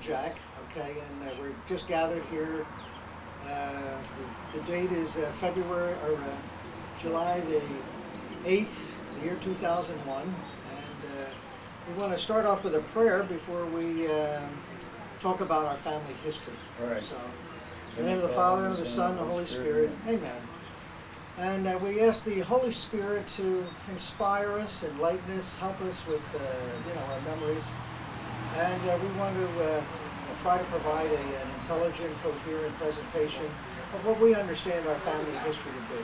Jack, okay, and we're just gathered here. The date is February, or July the 8th, the year 2001, and we want to start off with a prayer before we talk about our family history. All right. So, in the name of the Father, and of the Son, and the Holy Spirit, amen. And we ask the Holy Spirit to inspire us, enlighten us, help us with our memories. And we want to try to provide an intelligent, coherent presentation of what we understand our family history to be.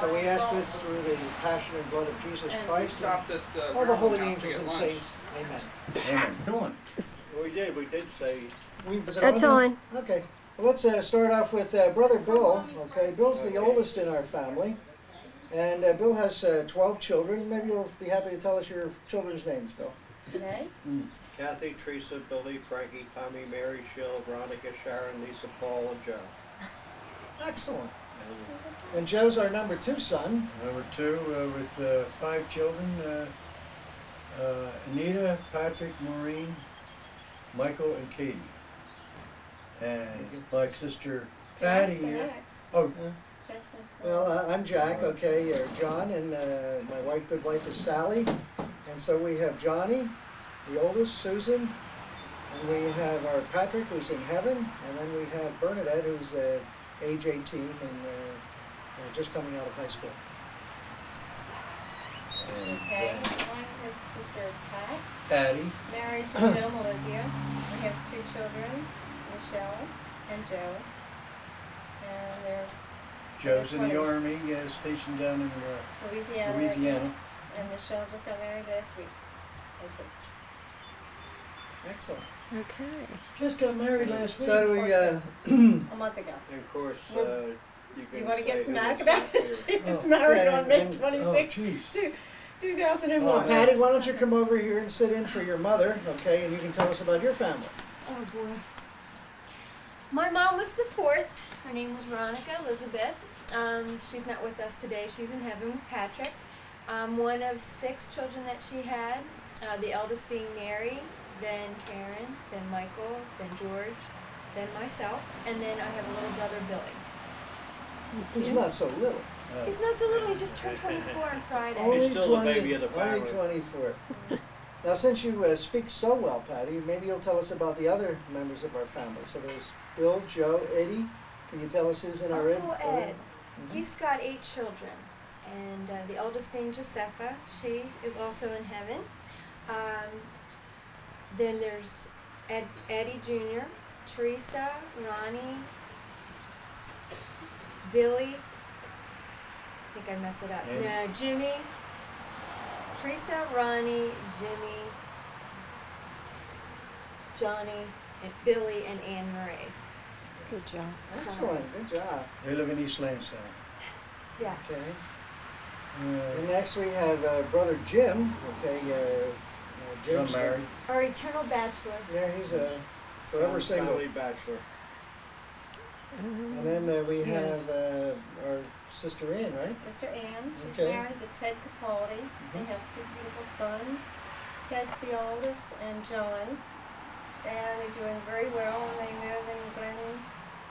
So we ask this through the passion and blood of Jesus Christ and all the holy angels and saints. Amen. Amen. Doing. We did say. That's on. Okay. Well, let's start off with Brother Bill. Okay, Bill's the oldest in our family. And Bill has 12 children. Maybe you'll be happy to tell us your children's names, Bill. Okay. Kathy, Teresa, Billy, Frankie, Tommy, Mary, Jill, Veronica, Sharon, Lisa, Paul, and Joe. Excellent. And Joe's our number 2 son. Number 2 with 5 children, Anita, Patrick, Maureen, Michael, and Katie. And my sister Patty here. Oh, Well, I'm Jack, okay, John, and my good wife is Sally. And so we have Johnny, the oldest, Susan, and we have our Patrick, who's in heaven, and then we have Bernadette, who's age 18 and just coming out of high school. Okay, I'm his sister Pat, Patty. married to Joe Melizia. We have 2 children, Michelle and Joe. And they're Joe's in the 20s. Army, stationed down in Louisiana. Louisiana. And Michelle just got married last week. Excellent. Okay. Just got married last week. So we, A month ago. And of course, Well, you can You want to say get who semantic was about last it? year. She was Oh, married yeah, on May and- 26th, Jeez. 2001. well, Patty, why don't you come over here and sit in for your mother, okay, and you can tell us about your family. Oh boy. My mom was the 4th. Her name was Veronica Elizabeth. She's not with us today. She's in heaven with Patrick. One of 6 children that she had. The eldest being Mary, then Karen, then Michael, then George, then myself, and then I have a little brother, Billy. Who's not so little. He's not so little. He just turned 24 on Friday. Only still the baby of the Only family. 24. Now, since you speak so well, Patty, maybe you'll tell us about the other members of our family. So there's Bill, Joe, Eddie. Can you tell us who's in our Uncle Ed. Mhm. He's got 8 children, and the oldest being Josepha. She is also in heaven. Then there's Eddie Jr., Teresa, Ronnie, Billy. I think I messed it up. Yeah. No, Jimmy. Teresa, Ronnie, Jimmy, Johnny, and Billy, and Anne Marie. Good job. Excellent. Good job. They live in East Lansdowne. Yes. Okay. And next we have Brother Jim. Okay. Jim's John married. Our eternal bachelor. Yeah, he's forever single. Family bachelor. And then we have our sister Ann, right? Sister Ann, she's Okay. married to Ted Capaldi. They have 2 beautiful sons. Ted's the oldest, and John. And they're doing very well, and they live in Glen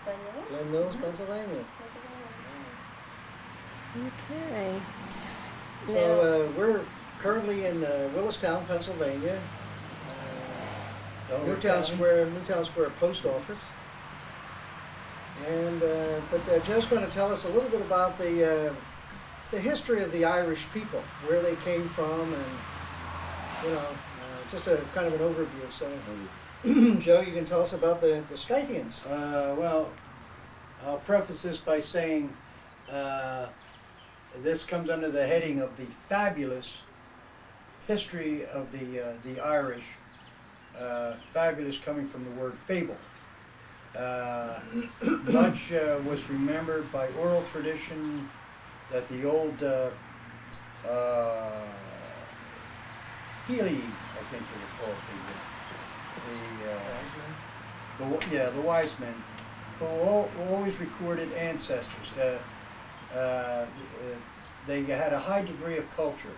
Mills? Glen Mills, Pennsylvania. Okay. So we're currently in Willistown, Pennsylvania. Delaware Newtown County. Square Post Office. And but Joe's going to tell us a little bit about the history of the Irish people, where they came from, and just a kind of an overview. So, Joe, you can tell us about the Scythians. Well, I'll preface this by saying this comes under the heading of the fabulous history of the Irish. Fabulous coming from the word fable. Much was remembered by oral tradition that the old Fili, I think they were called, the wise men, who always recorded ancestors. They had a high degree of culture,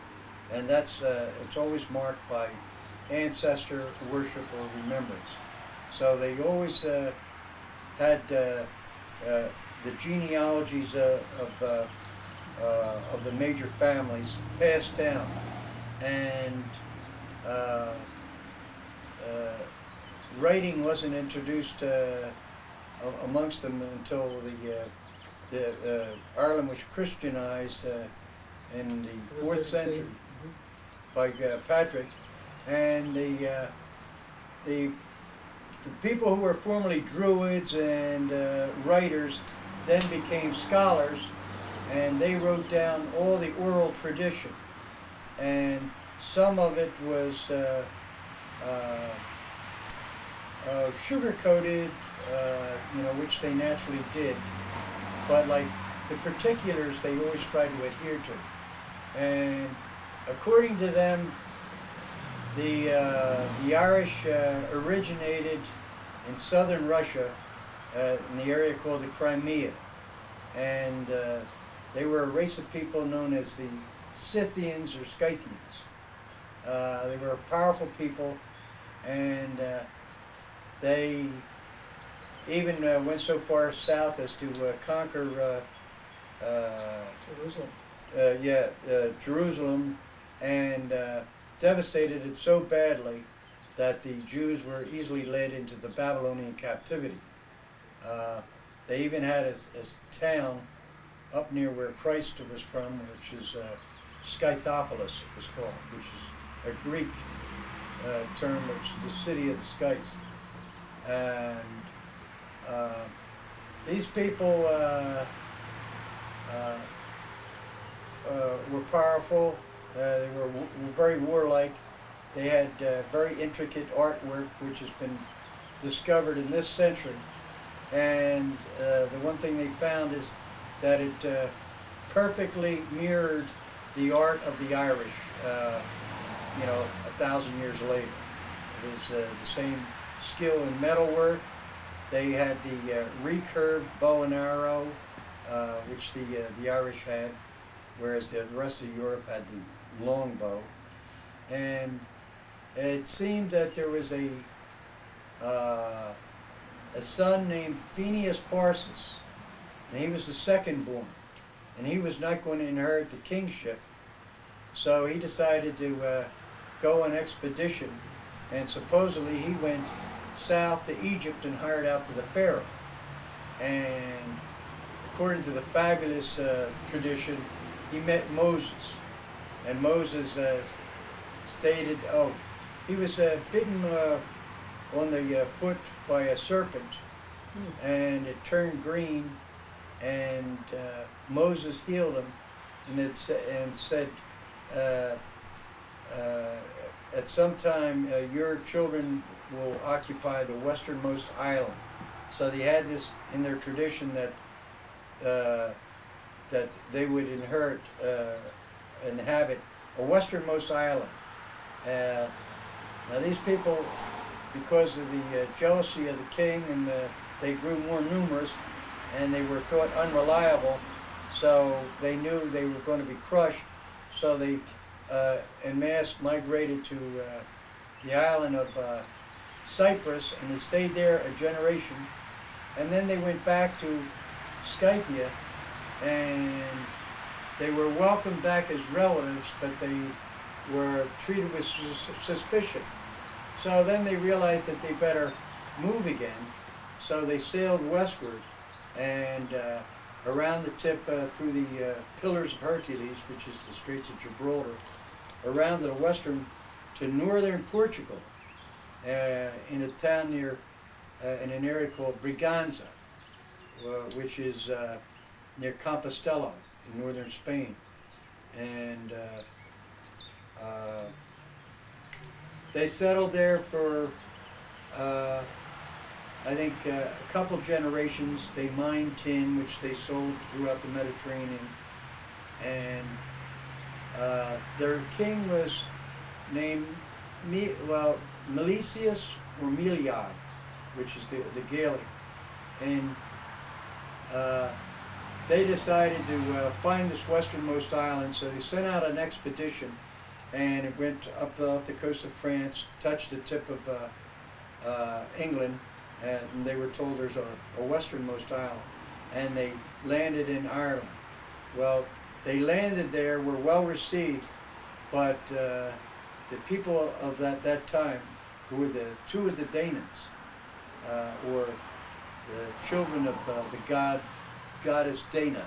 and that's it's always marked by ancestor worship or remembrance. So they always had the genealogies of the major families passed down, and writing wasn't introduced amongst them until the Ireland was Christianized in the 4th century by Patrick, and the people who were formerly Druids and writers then became scholars, and they wrote down all the oral tradition, and some of it was sugar-coated, which they naturally did, but like the particulars they always tried to adhere to. And according to them, the Irish originated in southern Russia, in the area called the Crimea, and they were a race of people known as the Scythians or Scythians. They were a powerful people, and they even went so far south as to conquer Jerusalem, and devastated it so badly that the Jews were easily led into the Babylonian captivity. They even had a town up near where Christ was from, which is Scythopolis, it was called, which is a Greek term, which is the city of the Scythes. And these people were powerful. They were very warlike. They had very intricate artwork, which has been discovered in this century. And the one thing they found is that it perfectly mirrored the art of the Irish, 1,000 years later. It was the same skill in metalwork. They had the recurved bow and arrow, which the Irish had, whereas the rest of Europe had the long bow. And it seemed that there was a son named Phineas Pharsis, and he was the second born, and he was not going to inherit the kingship, so he decided to go on expedition, and supposedly he went south to Egypt and hired out to the Pharaoh. And according to the fabulous tradition, he met Moses, and Moses stated, he was bitten on the foot by a serpent, and it turned green, and Moses healed him, and said, at some time your children will occupy the westernmost island. So they had this in their tradition that that they would inhabit a westernmost island. Now these people, because of the jealousy of the king, and they grew more numerous, and they were thought unreliable, so they knew they were going to be crushed, so they en masse migrated to the island of Cyprus, and they stayed there a generation, and then they went back to Scythia, and they were welcomed back as relatives, but they were treated with suspicion. So then they realized that they better move again, so they sailed westward, and around the tip through the Pillars of Hercules, which is the Straits of Gibraltar, around to the western to northern Portugal, in a town near, in an area called Braganza, which is near Compostela in northern Spain. And they settled there for, I think, a couple generations. They mined tin, which they sold throughout the Mediterranean. And their king was named, Milesius or Meliad, which is the Gaelic. And they decided to find this westernmost island, so they sent out an expedition, and it went up off the coast of France, touched the tip of England, and they were told there's a westernmost island, and they landed in Ireland. Well, they landed there, were well received, but the people of that time, who were the two of the Danans, or the children of the goddess Dana,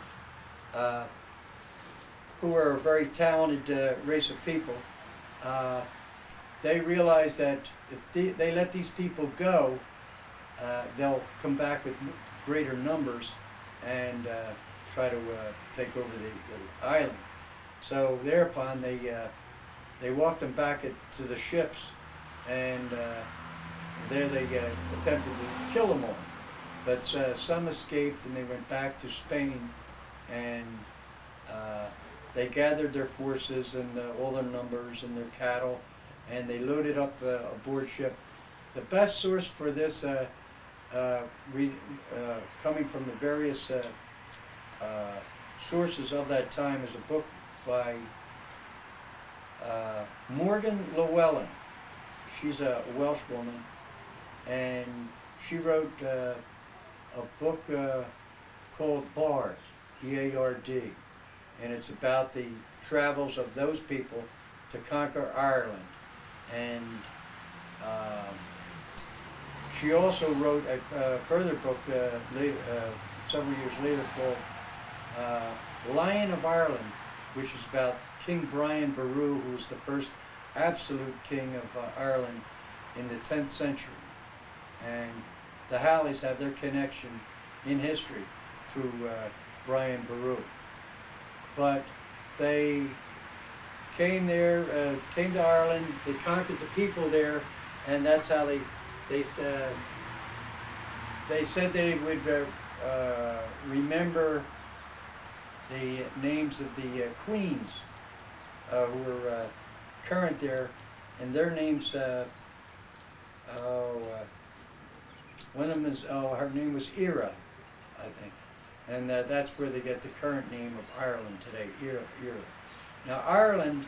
who were a very talented race of people, they realized that if they let these people go, they'll come back with greater numbers and try to take over the island. So thereupon they walked them back to the ships, and there they attempted to kill them all. But some escaped, and they went back to Spain, and they gathered their forces and all their numbers and their cattle, and they loaded up aboard ship. The best source for this, coming from the various sources of that time, is a book by Morgan Llewellyn. She's a Welsh woman, and she wrote a book called Bard, B-A-R-D, and it's about the travels of those people to conquer Ireland. And she also wrote a further book several years later called Lion of Ireland, which is about King Brian Boru, who was the first absolute king of Ireland in the 10th century. And the Halleys have their connection in history through Brian Boru. But they came there, came to Ireland, they conquered the people there, and that's how they said they would remember the names of the queens who were current there, and their names, one of them is, her name was Era, I think, and that's where they get the current name of Ireland today, Era. Now Ireland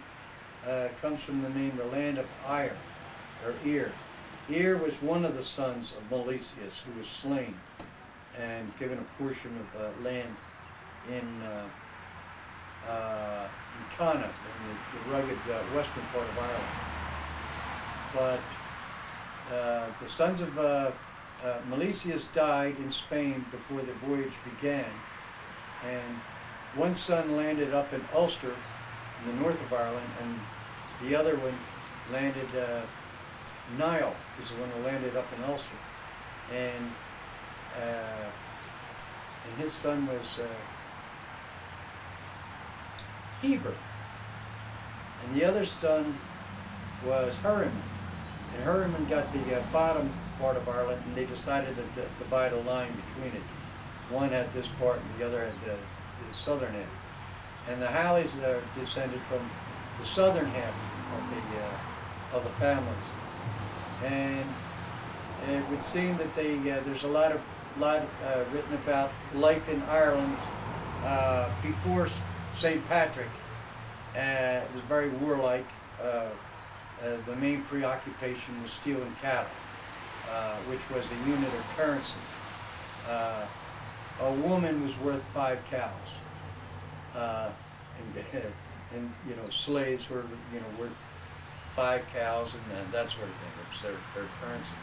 comes from the name the land of Ire, or Ir. Ir was one of the sons of Milesius, who was slain and given a portion of land in Connaught, in the rugged western part of Ireland. But the sons of Milesius died in Spain before the voyage began, and one son landed up in Ulster in the north of Ireland, and the other one landed, Niall is the one who landed up in Ulster, and his son was Heber, and the other son was Herriman, and Herriman got the bottom part of Ireland, and they decided to divide a line between it. One had this part, and the other had the southern half. And the Halleys are descended from the southern half of the families, and it would seem that there's a lot written about life in Ireland before St. Patrick. It was very warlike. The main preoccupation was stealing cattle, which was a unit of currency. A woman was worth 5 cows. And slaves were worth 5 cows and that sort of thing. It was their currency.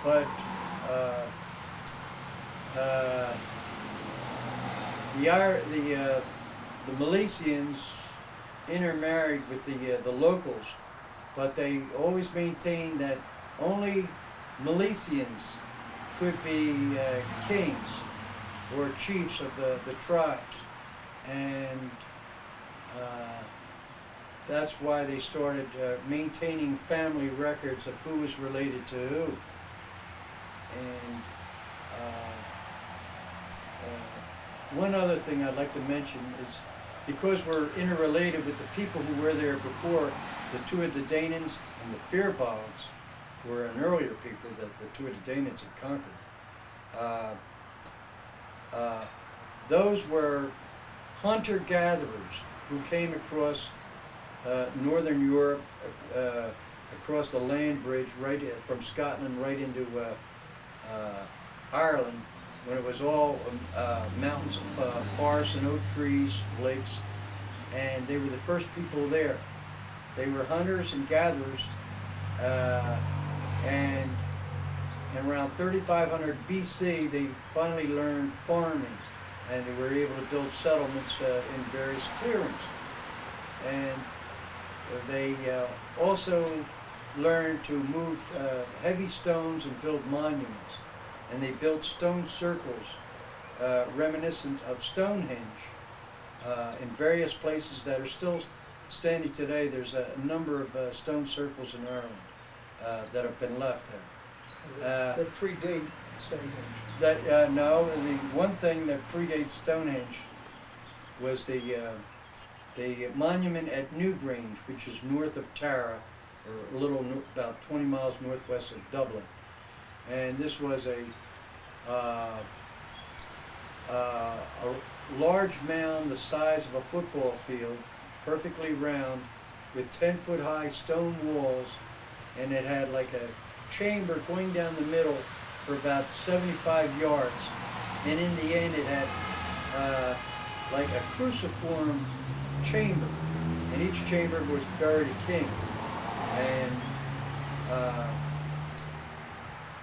But the Milesians intermarried with the locals, but they always maintained that only Milesians could be kings or chiefs of the tribes. And that's why they started maintaining family records of who was related to who. And one other thing I'd like to mention is, because we're interrelated with the people who were there before, the Tuatha De Danans and the Firbolgs were an earlier people that the Tuatha De Danans had conquered. Those were hunter-gatherers who came across northern Europe, across the land bridge, right from Scotland right into Ireland, when it was all mountains of forests and oak trees, lakes, and they were the first people there. They were hunters and gatherers, and around 3500 BC, they finally learned farming, and they were able to build settlements in various clearings. And they also learned to move heavy stones and build monuments. And they built stone circles reminiscent of Stonehenge in various places that are still standing today. There's a number of stone circles in Ireland that have been left there. That predate Stonehenge. No, the one thing that predates Stonehenge was the monument at Newgrange, which is north of Tara, or a little about 20 miles northwest of Dublin. And this was a large mound the size of a football field, perfectly round, with 10-foot high stone walls, and it had like a chamber going down the middle for about 75 yards. And in the end it had like a cruciform chamber, and each chamber was buried a king.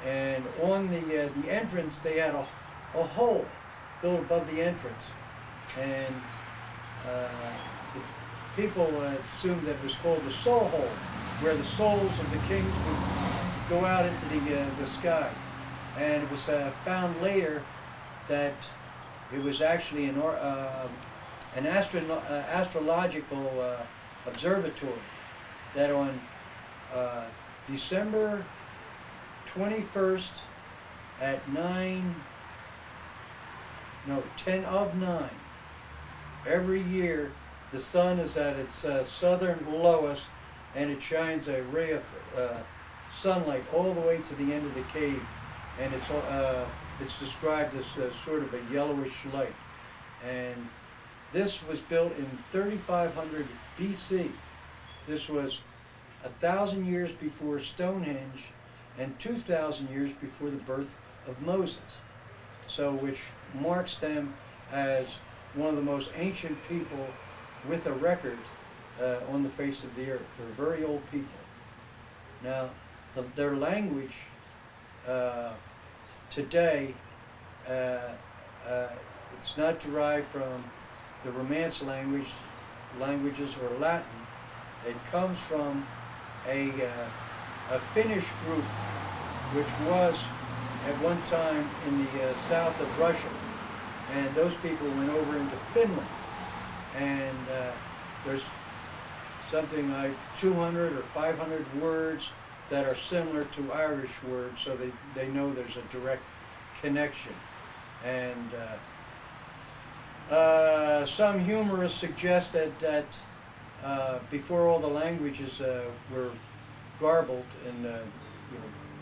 And on the entrance they had a hole built above the entrance, and the people assumed that it was called the soul hole, where the souls of the kings would go out into the sky. And it was found later that it was actually an astrological observatory, that on December 21st at 10 of 9, every year the sun is at its southern lowest, and it shines a ray of sunlight all the way to the end of the cave, and it's described as sort of a yellowish light. And this was built in 3500 BC. This was 1,000 years before Stonehenge and 2,000 years before the birth of Moses. So, which marks them as one of the most ancient people with a record on the face of the earth. They're very old people. Now, their language today, it's not derived from the Romance languages or Latin. It comes from a Finnish group, which was at one time in the south of Russia, and those people went over into Finland, and there's something like 200 or 500 words that are similar to Irish words, so they know there's a direct connection. And some humorists suggest that before all the languages were garbled and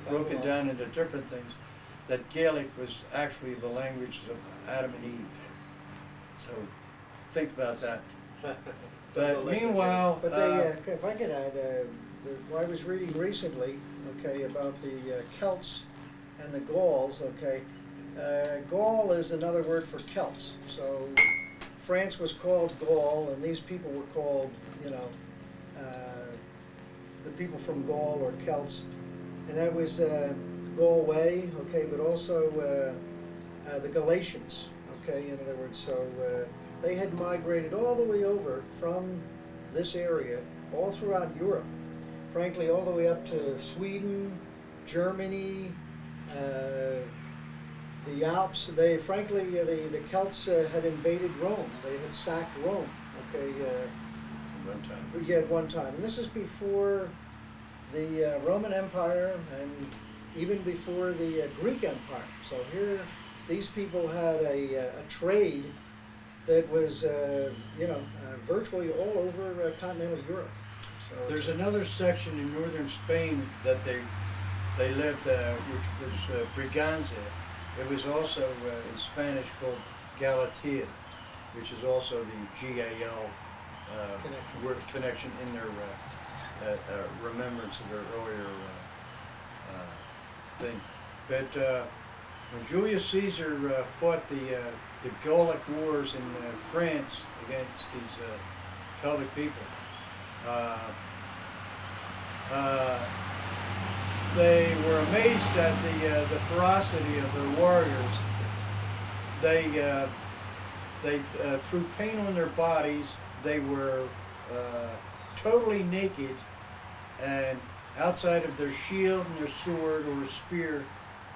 broken down into different things, that Gaelic was actually the languages of Adam and Eve. So think about that. But meanwhile, But they, if I could add, I was reading recently, okay, about the Celts and the Gauls, okay. Gaul is another word for Celts. So France was called Gaul, and these people were called, the people from Gaul or Celts. And that was Galway, okay, but also the Galatians, okay, in other words. So they had migrated all the way over from this area, all throughout Europe, frankly, all the way up to Sweden, Germany, the Alps. They, frankly, the Celts had invaded Rome. They had sacked Rome, okay. one time. Yeah, at one time. And this is before the Roman Empire and even before the Greek Empire. So here, these people had a trade that was, virtually all over continental Europe. So There's another section in northern Spain that they lived, which was Briganza. It was also in Spanish called Galatia, which is also the GAL word connection in their remembrance of their earlier thing. But when Julius Caesar fought the Gallic Wars in France against these Celtic people, they were amazed at the ferocity of their warriors. They through paint on their bodies, they were totally naked, and outside of their shield and their sword or spear,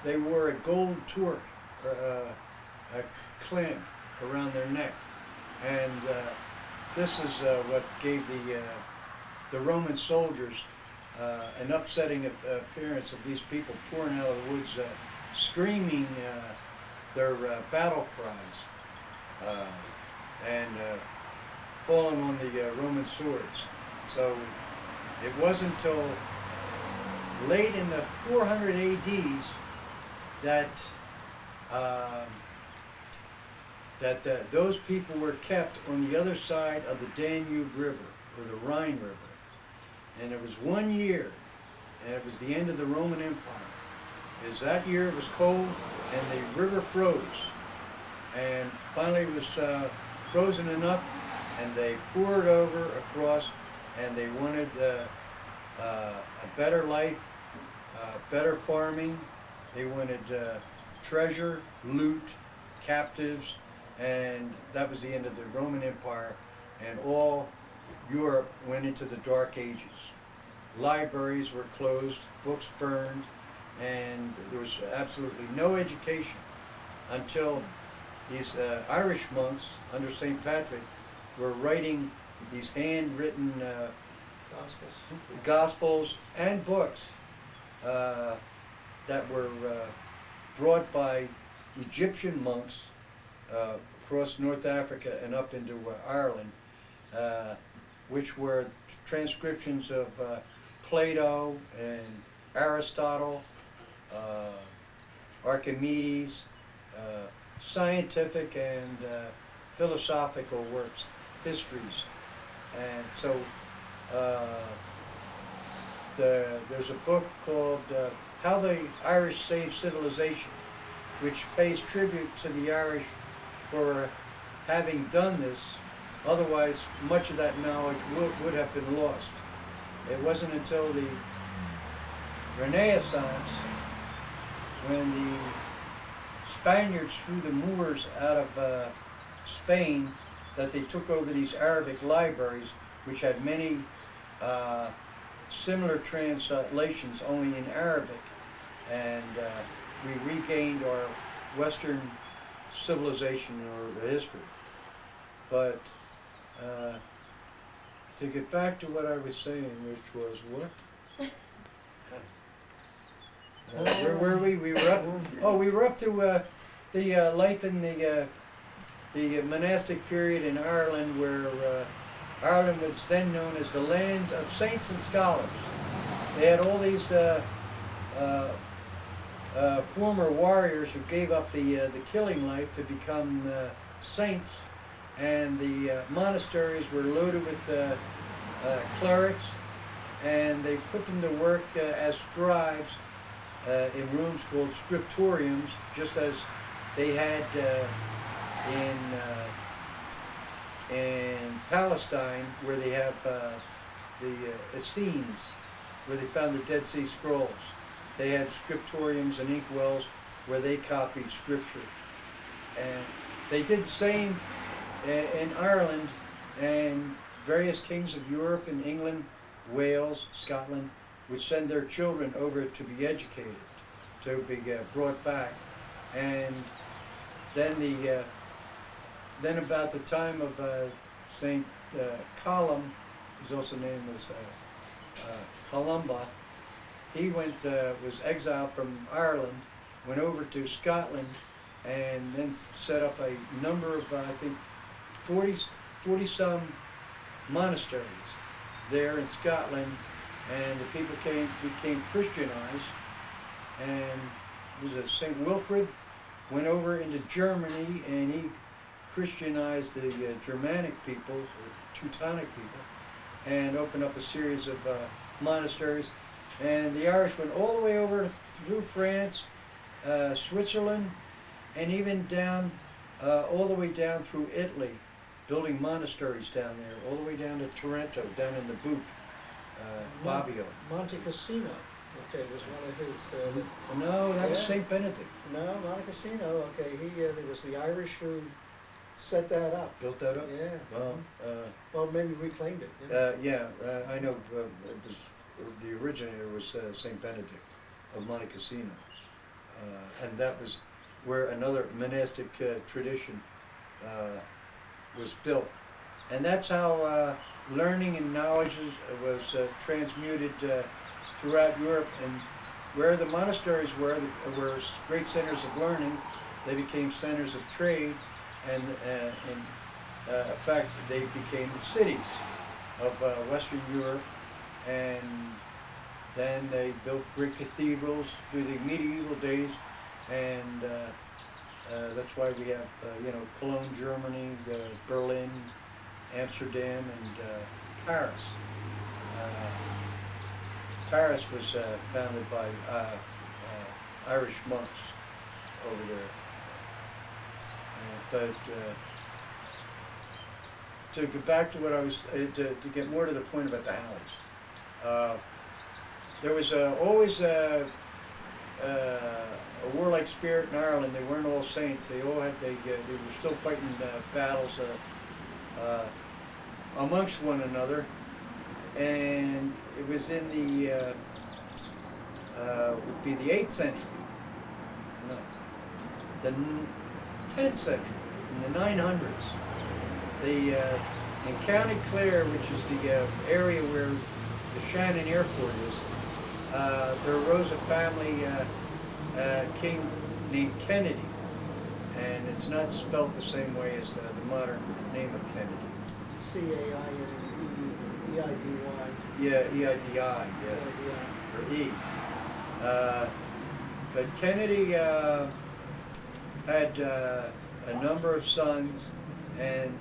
they wore a gold torque, a clamp around their neck, and this is what gave the Roman soldiers an upsetting appearance of these people pouring out of the woods, screaming their battle cries, and falling on the Roman swords. So it wasn't until late in the 400 ADs that those people were kept on the other side of the Danube River, or the Rhine River. And it was 1 year, and it was the end of the Roman Empire. Is that year it was cold, and the river froze. And finally it was frozen enough, and they poured over across, and they wanted a better life, better farming. They wanted treasure, loot, captives, and that was the end of the Roman Empire, and all Europe went into the Dark Ages. Libraries were closed, books burned, and there was absolutely no education until these Irish monks under St. Patrick were writing these handwritten Gospels and books that were brought by Egyptian monks across North Africa and up into Ireland, which were transcriptions of Plato and Aristotle, Archimedes, scientific and philosophical works, histories. And so there's a book called How the Irish Saved Civilization, which pays tribute to the Irish for having done this. Otherwise, much of that knowledge would have been lost. It wasn't until the Renaissance, when the Spaniards threw the Moors out of Spain, that they took over these Arabic libraries, which had many similar translations only in Arabic, and we regained our Western civilization or history. But to get back to what I was saying, which was what? Where were we? We were up. Oh, we were up to the life in the monastic period in Ireland, where Ireland was then known as the land of saints and scholars. They had all these former warriors who gave up the killing life to become saints, and the monasteries were loaded with clerics, and they put them to work as scribes in rooms called scriptoriums, just as they had in Palestine, where they have the Essenes, where they found the Dead Sea Scrolls. They had scriptoriums and inkwells where they copied scripture. And they did the same in Ireland, and various kings of Europe and England, Wales, Scotland, would send their children over to be educated, to be brought back. And then then about the time of Saint Columb, who's also named as Columba, he was exiled from Ireland, went over to Scotland, and then set up a number of, I think, 40-some monasteries there in Scotland, and the people became Christianized. And it was St. Wilfrid went over into Germany, and he Christianized the Germanic people, or Teutonic people, and opened up a series of monasteries. And the Irish went all the way over through France Switzerland, and even down, all the way down through Italy, building monasteries down there, all the way down to Taranto, down in the boot, Bobbio. Monte Cassino, okay, was one of his, No, that was Yeah. Saint Benedict. no, Monte Cassino, okay, there was the Irish who set that up. Built that up? Yeah, Well, well, maybe reclaimed it, you know. yeah, I know, it was, the originator was Saint Benedict of Monte Cassino. And that was where another monastic tradition was built. And that's how learning and knowledge was transmuted throughout Europe. And where the monasteries were great centers of learning, they became centers of trade, and in effect they became the cities of Western Europe. And then they built great cathedrals through the medieval days, and that's why we have, Cologne, Germany, Berlin, Amsterdam, and Paris. Paris was founded by Irish monks over there. But to get back to what I was, to get more to the point about the Halleys, there was always a warlike spirit in Ireland. They weren't all saints. They all had, they were still fighting battles amongst one another, and it was in the would be the 8th century, no, the 10th century, in the 900s. In County Clare, which is the area where the Shannon Airport is, there arose a family king named Kennedy, and it's not spelled the same way as the modern name of Kennedy. C-A-I-N-E-E-I-D-Y. Yeah, E-I-D-I, yeah, or E. But Kennedy had a number of sons, and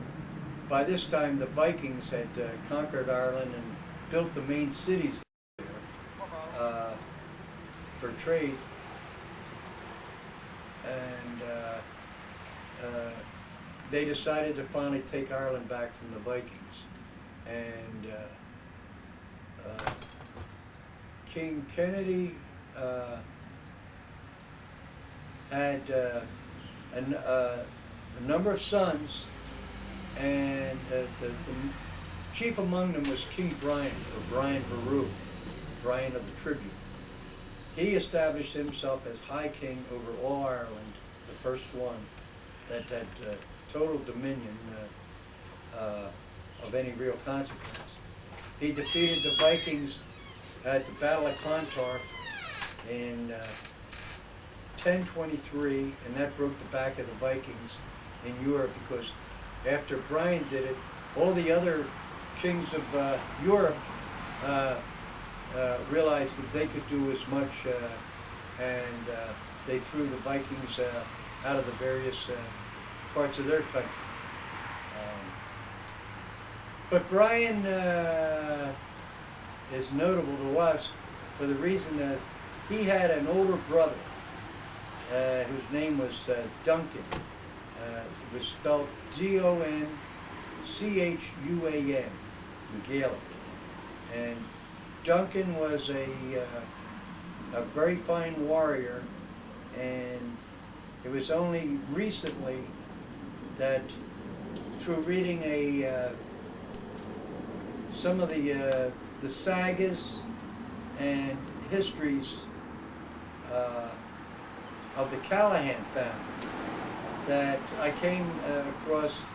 by this time the Vikings had conquered Ireland and built the main cities there for trade. And they decided to finally take Ireland back from the Vikings. And King Kennedy had a number of sons, and the chief among them was King Brian, or Brian Boru, Brian of the Tribune. He established himself as High King over all Ireland, the first one that had total dominion of any real consequence. He defeated the Vikings at the Battle of Clontarf in 1023, and that broke the back of the Vikings in Europe, because after Brian did it, all the other kings of Europe realized that they could do as much, and they threw the Vikings out of the various parts of their country. But Brian is notable to us for the reason that he had an older brother whose name was Duncan. It was spelled D-O-N-C-H-U-A-N, in Gaelic. And Duncan was a very fine warrior, and it was only recently that, through reading some of the sagas and histories of the Callahan family, that I came across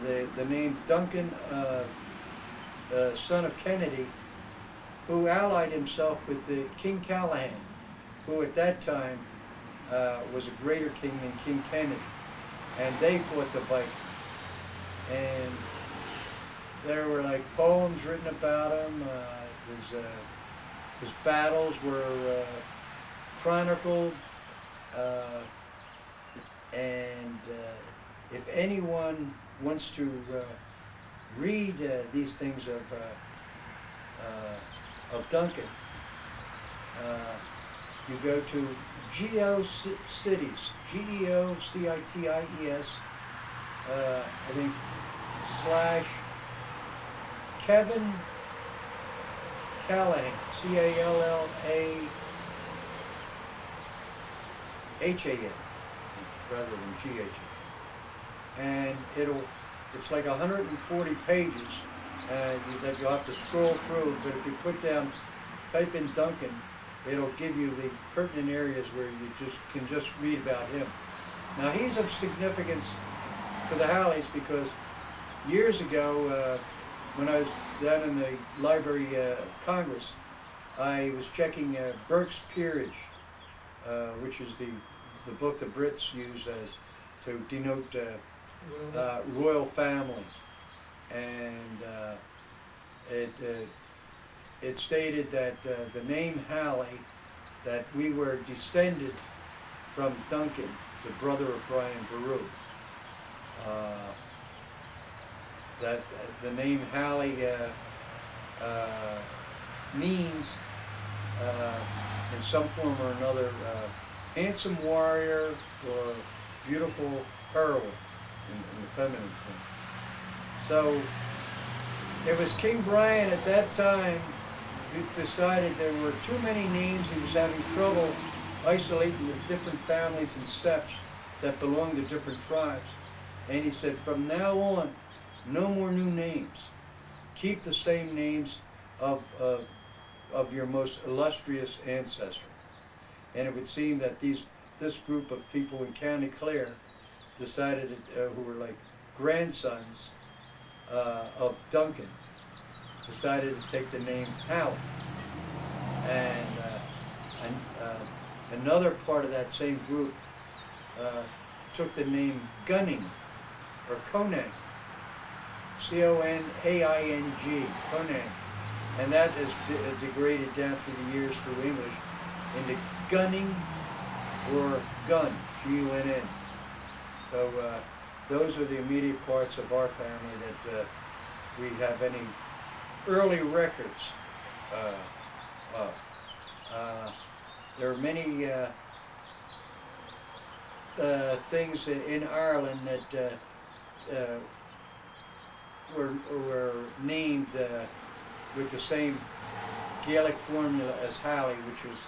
the name Duncan, son of Kennedy, who allied himself with the King Callahan, who at that time was a greater king than King Kennedy, and they fought the Vikings. And there were like poems written about him. His battles were chronicled, and if anyone wants to read these things of Duncan, you go to GeoCities, GeoCities, I think, / Kevin Callahan, CALLAHAN, rather than GHAN. And it's like 140 pages that you'll have to scroll through, but if you type in Duncan, it'll give you the pertinent areas where you can just read about him. Now he's of significance to the Halleys because years ago, when I was down in the Library of Congress, I was checking Burke's Peerage, which is the book the Brits use to denote royal families, and it stated that the name Halley, that we were descended from Duncan, the brother of Brian Boru. That the name Halley means, in some form or another, handsome warrior or beautiful heroine in the feminine form. So it was King Brian at that time decided there were too many names. He was having trouble isolating the different families and septs that belonged to different tribes. And he said, from now on, no more new names. Keep the same names of your most illustrious ancestor. And it would seem that this group of people in County Clare decided, who were like grandsons of Duncan, decided to take the name Halley. And another part of that same group took the name Gunning, or Conang, C-O-N-A-I-N-G, Conang. And that is degraded down through the years through English into Gunning or Gun, G-U-N-N. So those are the immediate parts of our family that we have any early records of. There are many things in Ireland that were named with the same Gaelic formula as Halley, which was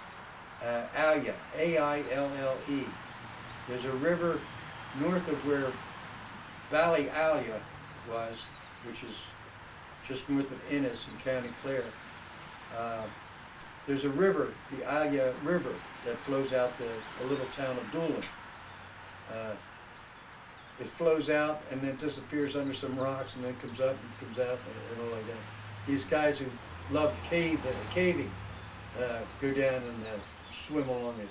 Aille, A-I-L-L-E. There's a river north of where Ballyalia was, which is just north of Ennis in County Clare. There's a river, the Aille River, that flows out the little town of Doolin. It flows out and then disappears under some rocks and then comes up and comes out and all like that. These guys who love caving go down and swim along it.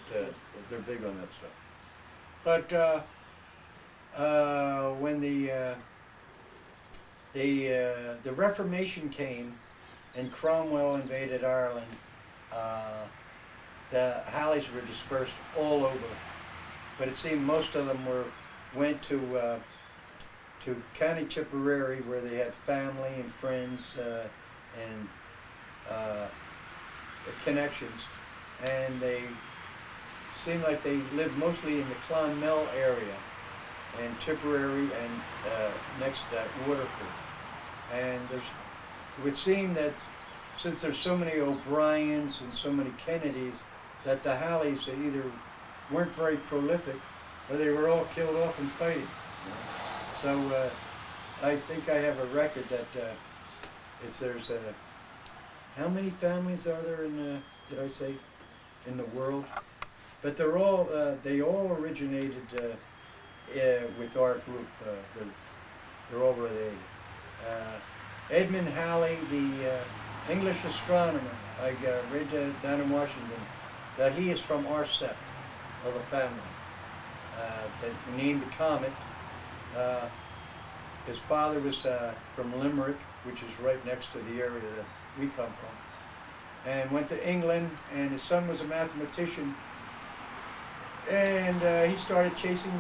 They're big on that stuff. But when the Reformation came and Cromwell invaded Ireland, the Halleys were dispersed all over. But it seemed most of them went to County Tipperary, where they had family and friends and connections, and they seemed like they lived mostly in the Clonmel area and Tipperary and next to that Waterford. And it would seem that since there's so many O'Briens and so many Kennedys, that the Halleys either weren't very prolific or they were all killed off in fighting. So I think I have a record that there's how many families are there in did I say in the world? But they're all they all originated with our group. They're all related. Edmund Halley, the English astronomer, I read down in Washington that he is from our sept of the family. That named the comet. His father was from Limerick, which is right next to the area that we come from, and went to England, and his son was a mathematician, and he started chasing,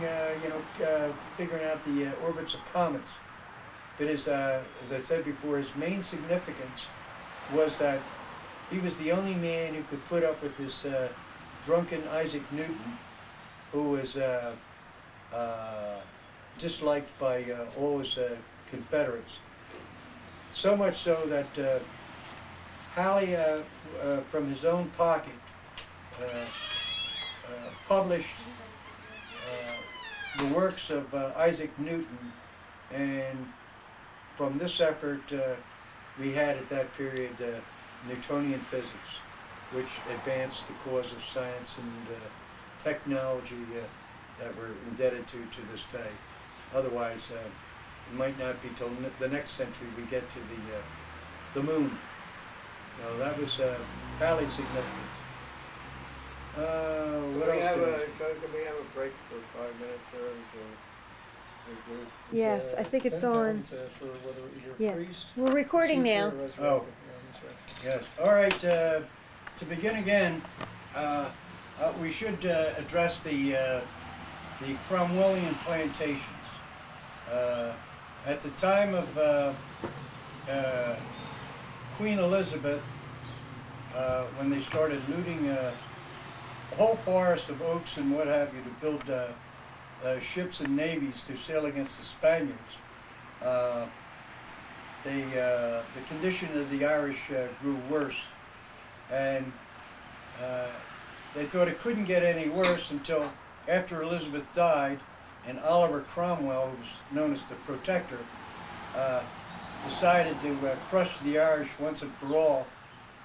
figuring out the orbits of comets. But as I said before, his main significance was that he was the only man who could put up with this drunken Isaac Newton, who was disliked by all his Confederates. So much so that Halley, from his own pocket, published the works of Isaac Newton, and from this effort we had at that period Newtonian physics, which advanced the cause of science and technology that we're indebted to this day. Otherwise, it might not be till the next century we get to the moon. So that was Halley's significance. What else? Can we have a break for 5 minutes there? Regroup? Yes, I think it's on. For whether you're Yeah. a priest. We're recording teacher, now. or resurrected. Oh. Yeah, that's right. Yes. All right. To begin again, we should address the Cromwellian plantations. At the time of Queen Elizabeth, when they started looting a whole forest of oaks and what have you to build ships and navies to sail against the Spaniards, the condition of the Irish grew worse, and they thought it couldn't get any worse until after Elizabeth died, and Oliver Cromwell, who was known as the Protector, decided to crush the Irish once and for all,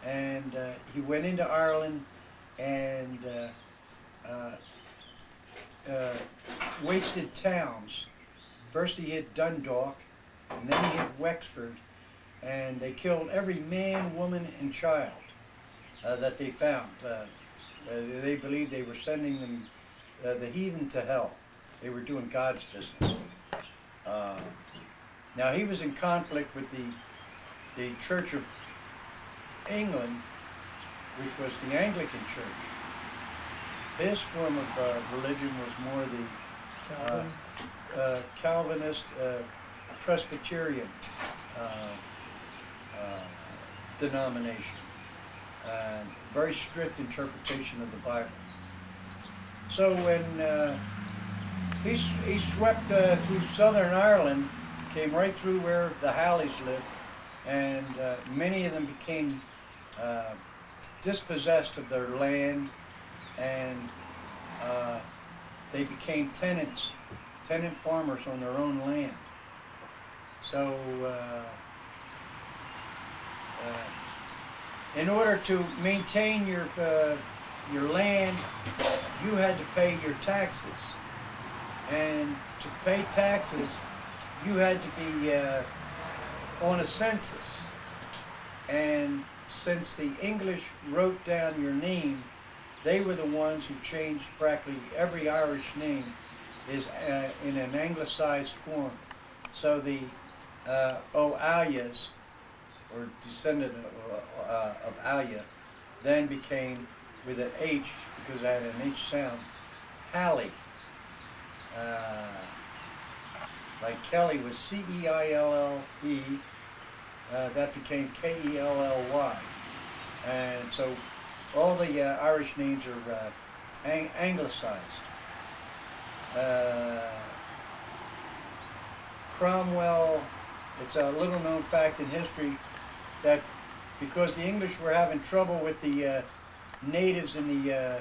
and he went into Ireland and wasted towns. First he hit Dundalk, and then he hit Wexford, and they killed every man, woman, and child that they found. They believed they were sending them, the heathen, to hell. They were doing God's business. Now he was in conflict with the Church of England, which was the Anglican Church. His form of religion was more the Calvinist, Presbyterian denomination. Very strict interpretation of the Bible. So when he swept through southern Ireland, came right through where the Halleys lived, and many of them became dispossessed of their land, and they became tenant farmers on their own land. So in order to maintain your land, you had to pay your taxes, and to pay taxes you had to be on a census. And since the English wrote down your name, they were the ones who changed practically every Irish name is in an anglicized form. So the O'Alyas, or descendant of Alia, then became, with an H, because it had an H sound, Halley. Like Kelly was C-E-I-L-L-E, that became K-E-L-L-Y. And so all the Irish names are anglicized. Cromwell, it's a little known fact in history that because the English were having trouble with the natives in the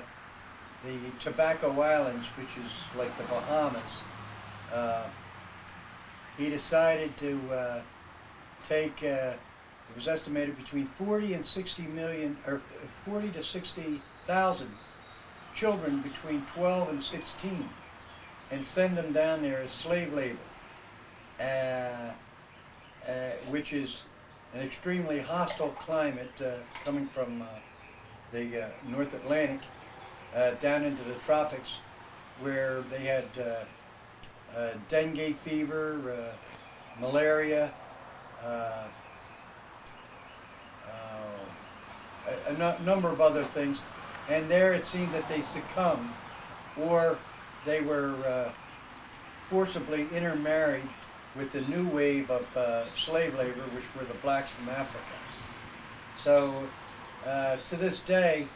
Tobacco Islands, which is like the Bahamas, he decided to take, it was estimated between 40 and 60 million, or 40 to 60,000 children between 12 and 16, and send them down there as slave labor, which is an extremely hostile climate coming from the North Atlantic down into the tropics, where they had dengue fever, malaria, a number of other things, and there it seemed that they succumbed, or they were forcibly intermarried with the new wave of slave labor, which were the blacks from Africa. So to this day,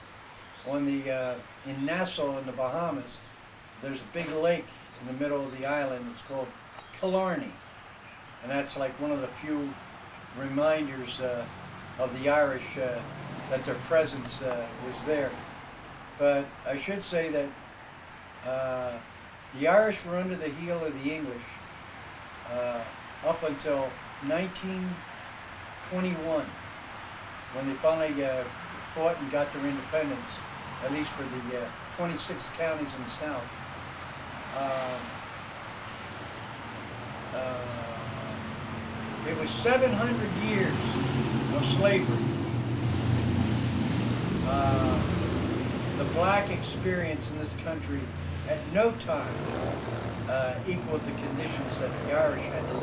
on the in Nassau in the Bahamas, there's a big lake in the middle of the island. It's called Killarney. And that's like one of the few reminders of the Irish that their presence was there. But I should say that the Irish were under the heel of the English up until 1921, when they finally fought and got their independence, at least for the 26 counties in the South. It was 700 years of slavery. The black experience in this country at no time equaled the conditions that the Irish had to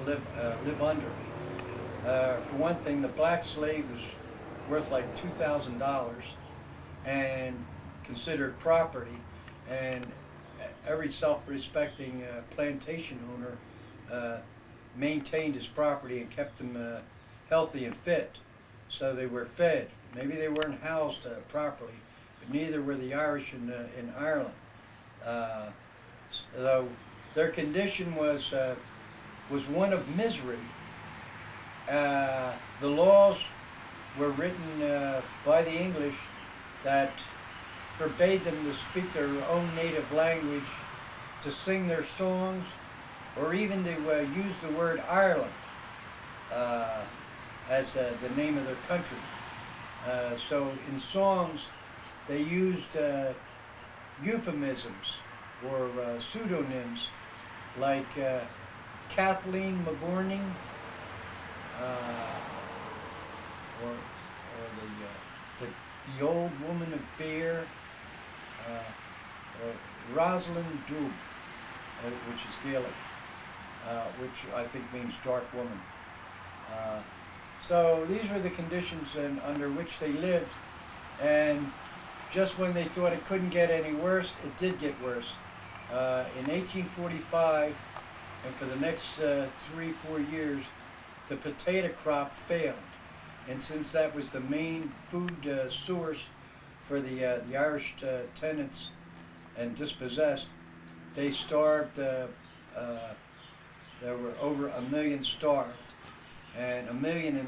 live under. For one thing, the black slave was worth like $2,000 and considered property, and every self-respecting plantation owner maintained his property and kept them healthy and fit, so they were fed. Maybe they weren't housed properly, but neither were the Irish in Ireland. So their condition was one of misery. The laws were written by the English that forbade them to speak their own native language, to sing their songs, or even to use the word Ireland as the name of their country. So in songs, they used euphemisms or pseudonyms like Kathleen Mavourneen, or the old woman of beer, or Rosalind Dubh, which is Gaelic, which I think means dark woman. So these were the conditions under which they lived, and just when they thought it couldn't get any worse, it did get worse. In 1845, and for the next 3-4 years, the potato crop failed. And since that was the main food source for the Irish tenants and dispossessed, they starved. There were over 1 million starved, and 1.5 million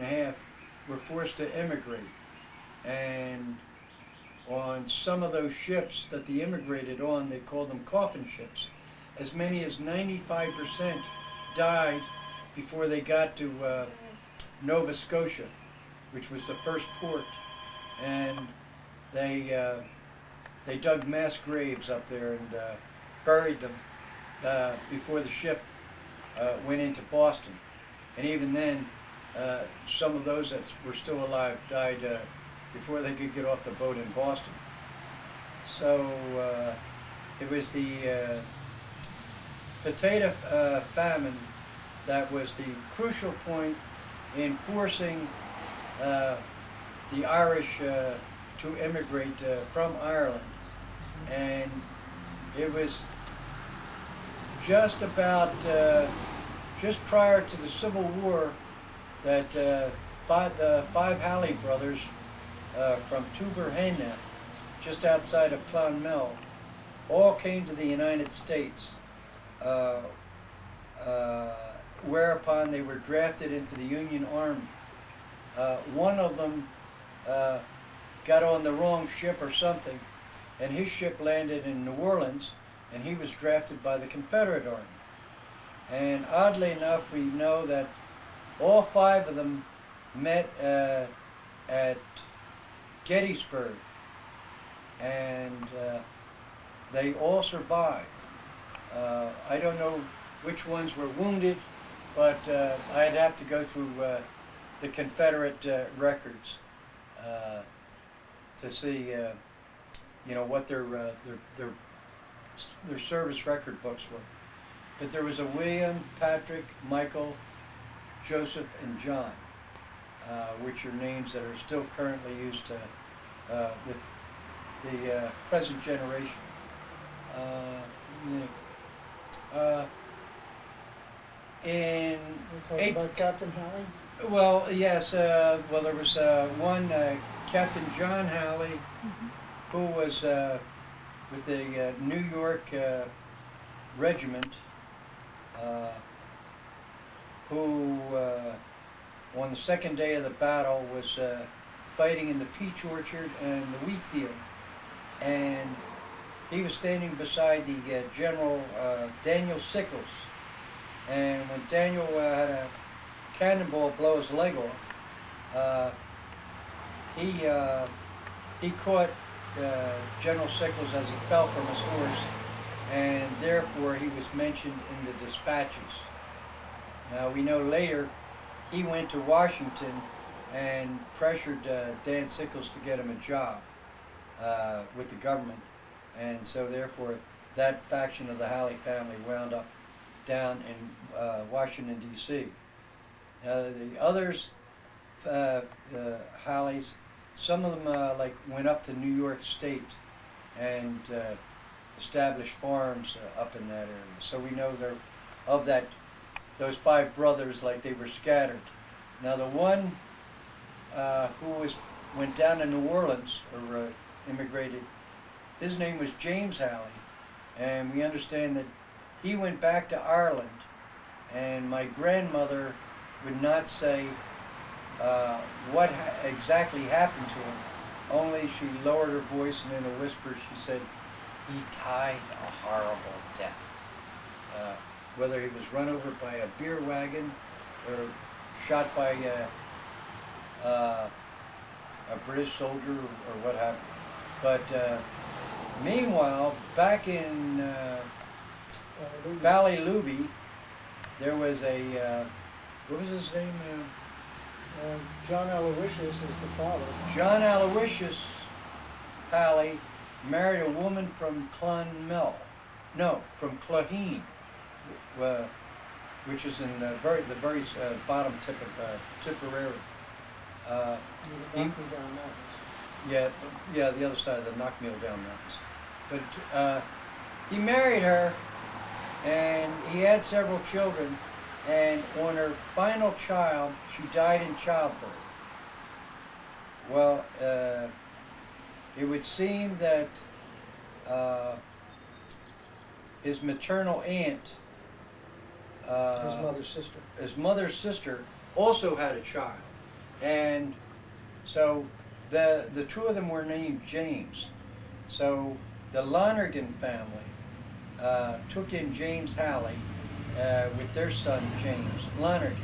were forced to immigrate. And on some of those ships that they immigrated on, they called them coffin ships. As many as 95% died before they got to Nova Scotia, which was the first port, and they dug mass graves up there and buried them before the ship went into Boston. And even then, some of those that were still alive died before they could get off the boat in Boston. So it was the potato famine that was the crucial point in forcing the Irish to immigrate from Ireland. And it was just about, just prior to the Civil War, that the five Halley brothers from Tuberhenna, just outside of Clonmel, all came to the United States, whereupon they were drafted into the Union Army. One of them got on the wrong ship or something, and his ship landed in New Orleans, and he was drafted by the Confederate Army. And oddly enough, we know that all 5 of them met at Gettysburg, and they all survived. I don't know which ones were wounded, but I'd have to go through the Confederate records to see, what their service record books were. But there was a William, Patrick, Michael, Joseph, and John, which are names that are still currently used with the present generation. In Tell us about Captain Halley. well, yes. Well, there was one Captain John Halley, who was with the New York regiment, who on the second day of the battle was fighting in the peach orchard and the wheat field. And he was standing beside the General Daniel Sickles. And when Daniel had a cannonball blow his leg off, he caught General Sickles as he fell from his horse, and therefore he was mentioned in the dispatches. Now we know later he went to Washington and pressured Dan Sickles to get him a job with the government, and so therefore that faction of the Halley family wound up down in Washington, D.C. The others, the Halleys, some of them went up to New York State and established farms up in that area. So we know they're of those 5 brothers, like they were scattered. Now the one who went down to New Orleans or immigrated, his name was James Halley, and we understand that he went back to Ireland, and my grandmother would not say what exactly happened to him, only she lowered her voice and in a whisper she said, he died a horrible death. Whether he was run over by a beer wagon or shot by a British soldier or what have you. But meanwhile, back in Ballyluby, there was a, what was his name? John Aloysius is the father. John Aloysius Halley married a woman from Clonmel. No, from Cloheen, which is in the very bottom tip of Tipperary. The Knockmealdown Mountains. Yeah, the other side of the Knockmealdown Mountains. But he married her, and he had several children, and on her final child, she died in childbirth. Well, it would seem that his maternal aunt, his mother's sister, also had a child, and so the 2 of them were named James. So the Lonergan family took in James Halley with their son James Lonergan,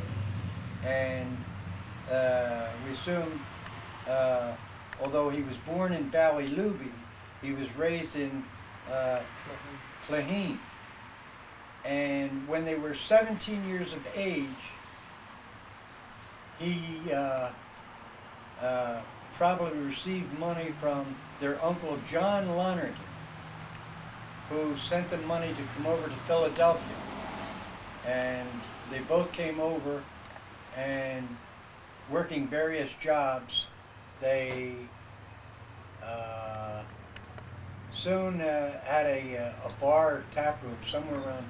and we assume, although he was born in Ballyluby, he was raised in Cloheen. And when they were 17 years of age, he probably received money from their uncle John Lonergan, who sent them money to come over to Philadelphia. And they both came over, and working various jobs, they soon had a bar or tap room somewhere around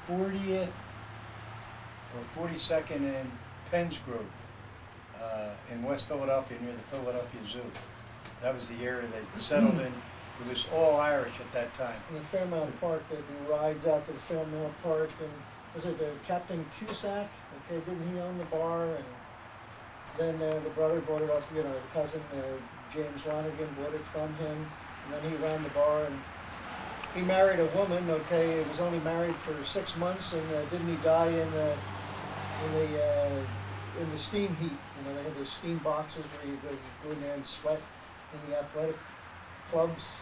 40th or 42nd and Penns Grove in West Philadelphia, near the Philadelphia Zoo. That was the area they settled in. It was all Irish at that time. In the Fairmount Park, there'd be rides out to the Fairmount Park, and was it Captain Cusack? Okay, didn't he own the bar? And then the brother bought it off, the cousin James Lonergan bought it from him, and then he ran the bar. And he married a woman. Okay, he was only married for 6 months, and didn't he die in the steam heat? They have those steam boxes where you go in there and sweat in the athletic clubs.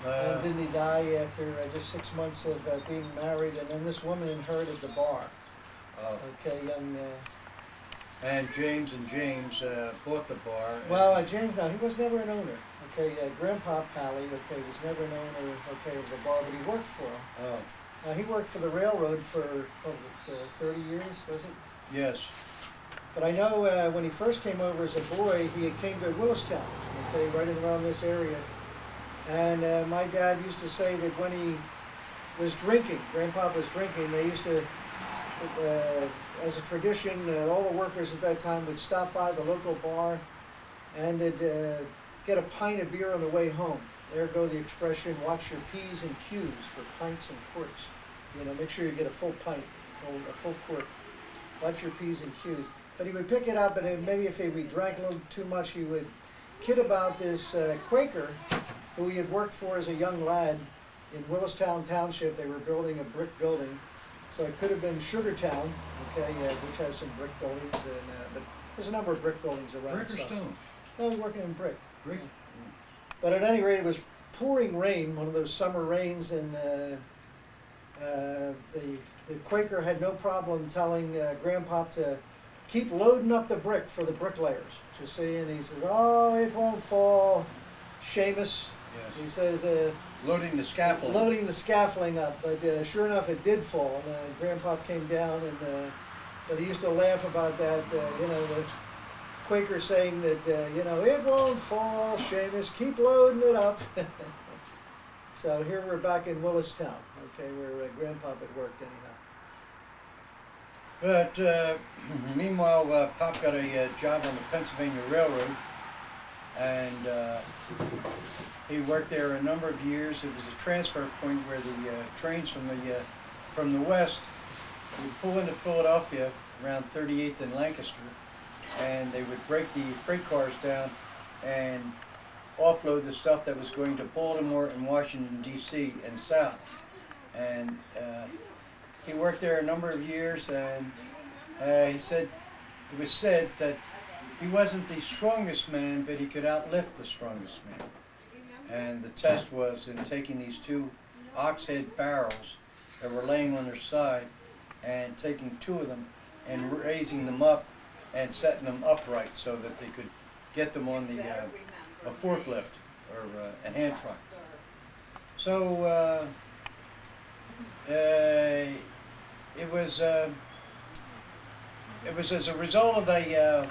And didn't he die after just 6 months of being married? And then this woman inherited the bar. Okay, and James bought the bar. Well, James, no, he was never an owner. Okay, Grandpa Halley, okay, was never an owner, okay, of the bar, but he worked for him. Oh. He worked for the railroad for, 30 years, was it? Yes. But I know when he first came over as a boy, he came to Willistown, okay, right around this area. And my dad used to say that when he was drinking, Grandpa was drinking, they used to, as a tradition, all the workers at that time would stop by the local bar and they'd get a pint of beer on the way home. There go the expression, watch your P's and Q's for pints and quarts. You know, make sure you get a full pint, a full quart. Watch your P's and Q's. But he would pick it up, and then maybe if we drank a little too much, he would kid about this Quaker who he had worked for as a young lad in Willistown Township. They were building a brick building. So it could have been Sugartown, okay, which has some brick buildings, but there's a number of brick buildings around. Brick or stone? No, I was working in brick. Brick. But at any rate, it was pouring rain, one of those summer rains, and the Quaker had no problem telling Grandpop to keep loading up the brick for the bricklayers. You see, and he says, "Oh, it won't fall." Seamus, he Yes. says, Loading the scaffold. loading the scaffolding up, but sure enough, it did fall. And Grandpop came down, and but he used to laugh about that. You know, the Quaker saying that you know, it won't fall, Seamus, keep loading it up. So here we're back in Willistown, okay, where Grandpop had worked anyhow. But meanwhile, Pop got a job on the Pennsylvania Railroad, and he worked there a number of years. It was a transfer point where the trains from the west would pull into Philadelphia around 38th and Lancaster, and they would break the freight cars down and offload the stuff that was going to Baltimore and Washington, D.C. and south. And he worked there a number of years, and he said, it was said that he wasn't the strongest man, but he could outlift the strongest man. And the test was in taking these two ox head barrels that were laying on their side and taking two of them and raising them up and setting them upright so that they could get them on the a forklift or a hand truck. So it was as a result of a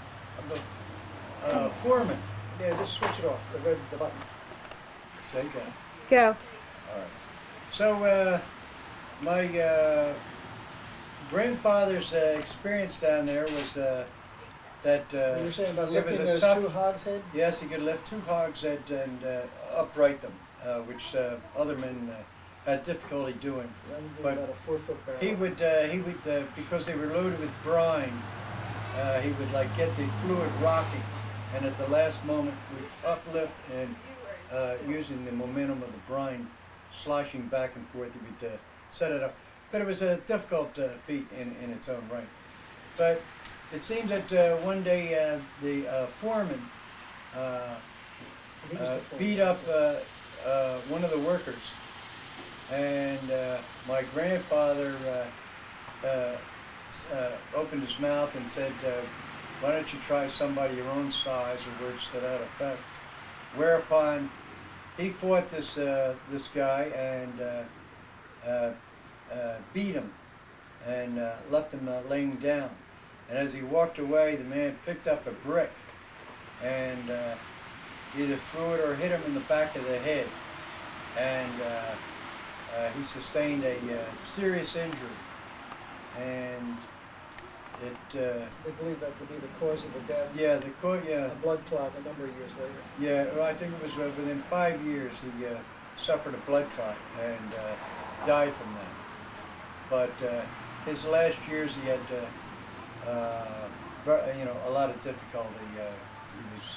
foreman. Yeah, just switch it off, the button. Say go. Go. All right. So my grandfather's experience down there was that You were saying about it was lifting a those tough- two hogshead? yes, he could lift two hogshead and upright them, which other men had difficulty doing. That would be But about a 4-foot barrel. He would because they were loaded with brine, he would like get the fluid rocking, and at the last moment would uplift and using the momentum of the brine sloshing back and forth, he would set it up. But it was a difficult feat in its own right. But it seems that one day the foreman beat up one of the workers, and my grandfather opened his mouth and said, "Why don't you try somebody your own size," or words to that effect. Whereupon he fought this guy and beat him and left him laying down. And as he walked away, the man picked up a brick and either threw it or hit him in the back of the head. And he sustained a serious injury. And it, They believe that to be the cause of the death. yeah, A blood clot a number of years later. yeah, well, I think it was within 5 years he suffered a blood clot and died from that. But his last years he had, a lot of difficulty. He was,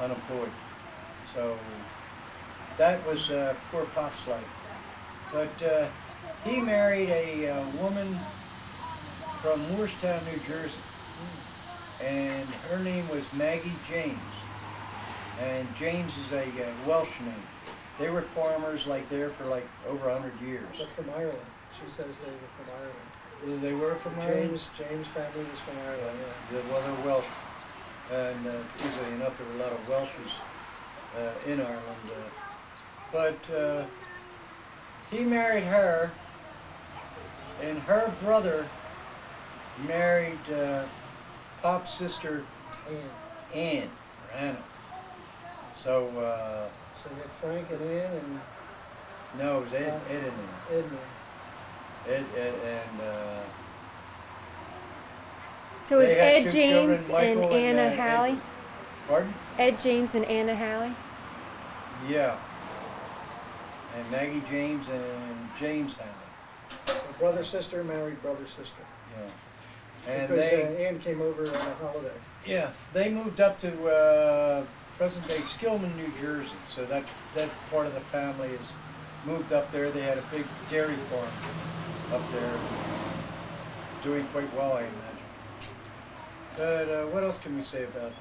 unemployed. So that was poor Pop's life. But he married a woman from Moorestown, New Jersey, and her name was Maggie James. And James is a Welsh name. They were farmers there for over 100 years. But from Ireland. She says they were from Ireland. They were from Ireland? James' family was from Ireland, yeah. They're Welsh. And easily enough, there were a lot of Welshes in Ireland. But he married her, and her brother married Pop's sister, And Anne, or Anna. So, so we had Frank and Ann and no, it was Ed and Ed and Ed and So it was they had Ed two James children, Michael and Anna and Hallie? Pardon? Ed James and Anna Halley. Yeah. And Maggie James and James Halley. So brother, sister, married brother, sister. Yeah. And Because they, Ann came over on a holiday. yeah, they moved up to present-day Skillman, New Jersey. So that part of the family is moved up there. They had a big dairy farm up there, doing quite well, I imagine. But what else can we say about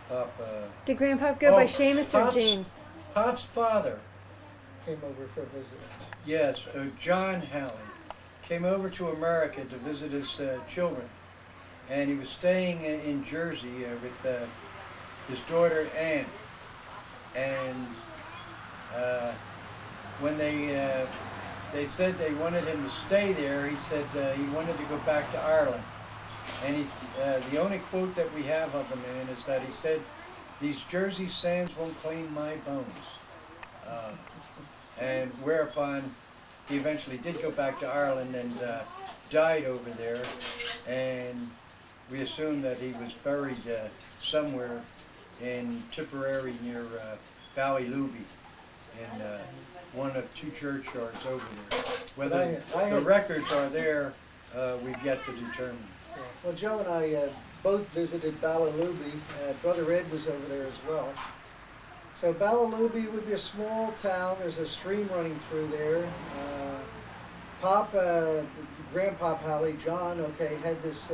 Pop? Did Grandpa go by Oh, Seamus or Pop's- James? Pop's father, Came over for a visit. yes, John Halley, came over to America to visit his children, and he was staying in Jersey with his daughter Ann. And when they said they wanted him to stay there, he said he wanted to go back to Ireland. And the only quote that we have of the man is that he said, "These Jersey sands won't clean my bones." And whereupon he eventually did go back to Ireland and died over there. And we assume that he was buried somewhere in Tipperary near Ballyluby, in one of two churchyards over there. Whether I the had- records are there, we've yet to determine. Yeah. Well, Joe and I both visited Ballyluby. Brother Ed was over there as well. So Ballyluby would be a small town. There's a stream running through there. Grandpop Halley, John, okay, had this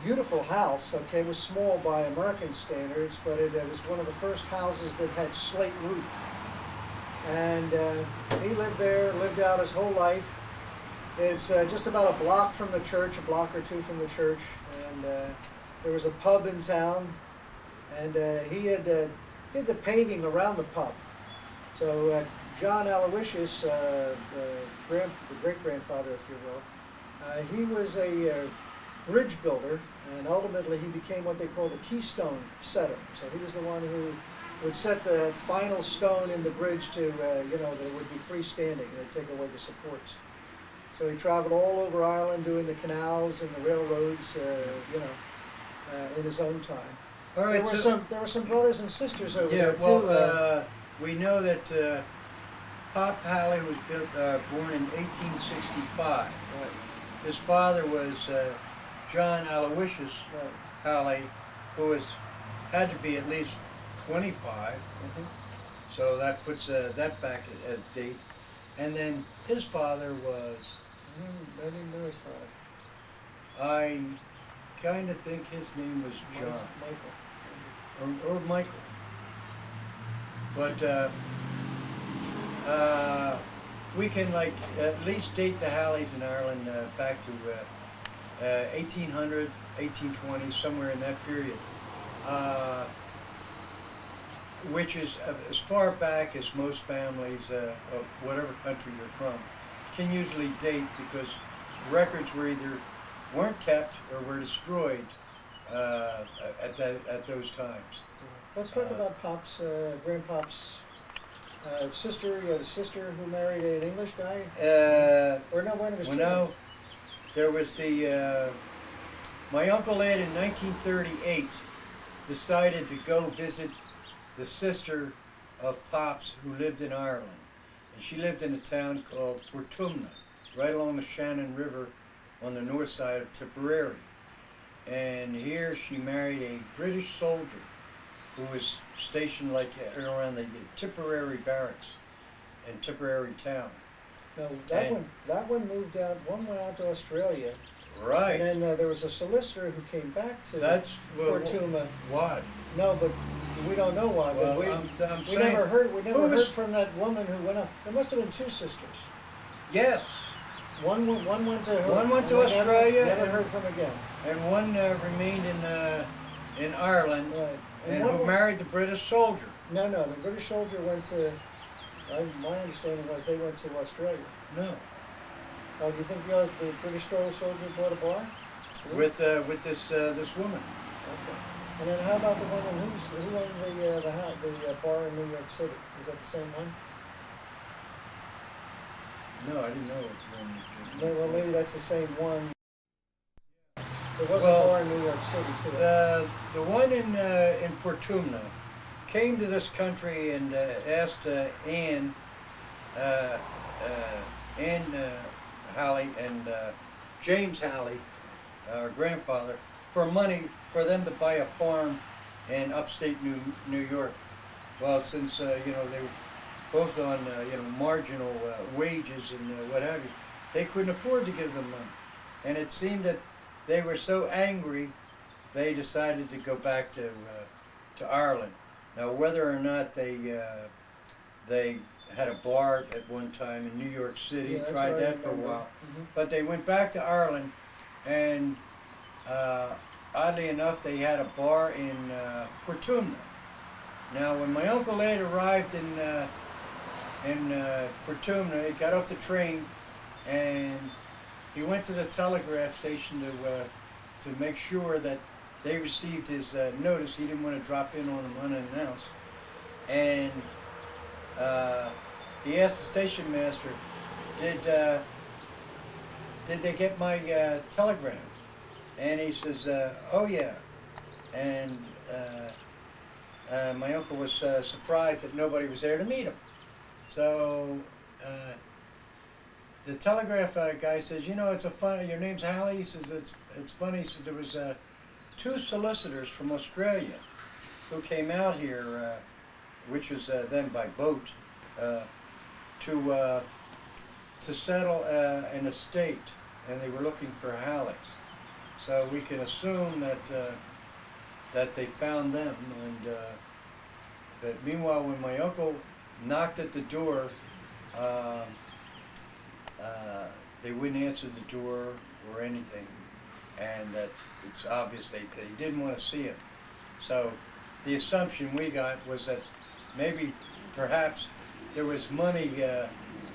beautiful house. Okay, it was small by American standards, but it was one of the first houses that had slate roof. And he lived there, lived out his whole life. It's just about a block from the church, a block or two from the church, and there was a pub in town, and he had did the paving around the pub. So John Aloysius, the great-grandfather, if you will, he was a bridge builder, and ultimately he became what they call the keystone setter. So he was the one who would set the final stone in the bridge to, that it would be freestanding. They'd take away the supports. So he traveled all over Ireland doing the canals and the railroads, in his own time. All right, There were some brothers and sisters over yeah, there well, too. we know that Pop Halley was born in 1865. Right, His father was John Aloysius right. Halley, who had to be at least 25. Mhm. So that puts that back at date. And then his father was, I didn't know his father. I kind of think his name was John. Michael. Or Michael. But we can at least date the Halleys in Ireland back to 1800, 1820, somewhere in that period. Which is as far back as most families of whatever country you're from can usually date, because records weren't kept or were destroyed at those times. Let's talk about Grandpop's sister. You had a sister who married an English guy? Or no, one of his Well, children. no, there was my Uncle Ed in 1938 decided to go visit the sister of Pop's who lived in Ireland. And she lived in a town called Portumna, right along the Shannon River on the north side of Tipperary. And here she married a British soldier who was stationed around the Tipperary barracks in Tipperary town. No, And- that one moved out. One went out to Australia, Right. and then there was a solicitor who came back to That's Portumna. why. No, but we don't know why. Well, But I'm we saying, never heard. We never who was- heard from that woman who went up. There must have been two sisters. yes, One went to her. One went to and we Australia Never and- heard from again. and one remained in Ireland Right. and one who went- married the British soldier. No, the British soldier went to. My understanding was they went to Australia. No, Oh, do you think the British soldier bought a bar? with this woman. Okay. And then how about the one who owned the bar in New York City? Is that the same one? No, I didn't know it was one. Well, maybe that's the same one. There was Well, a bar in New York City too. The one in Portumna came to this country and asked Anne Halley and James Halley, our grandfather, for money for them to buy a farm in upstate New York. Well, since you know, they were both on you know, marginal wages and what have you, they couldn't afford to give them money. And it seemed that they were so angry, they decided to go back to Ireland. Now, whether or not they had a bar at one time in New York City, Yeah, that's tried what I that for a remember. while, Mhm. but they went back to Ireland, and oddly enough, they had a bar in Portumna. Now, when my Uncle Ed arrived in Portumna, he got off the train, and he went to the telegraph station to make sure that they received his notice. He didn't want to drop in on them unannounced, and he asked the station master, "Did they get my telegram?" And he says, "Oh yeah," and my uncle was surprised that nobody was there to meet him. So the telegraph guy says, "You know, it's a funny. Your name's Halley." He says, "It's funny." He says, "There was 2 solicitors from Australia who came out here, which was then by boat, to settle an estate, and they were looking for Halleys. So we can assume that they found them, and but meanwhile, when my uncle knocked at the door, they wouldn't answer the door or anything, and that it's obvious they didn't want to see him. So the assumption we got was that maybe, perhaps, there was money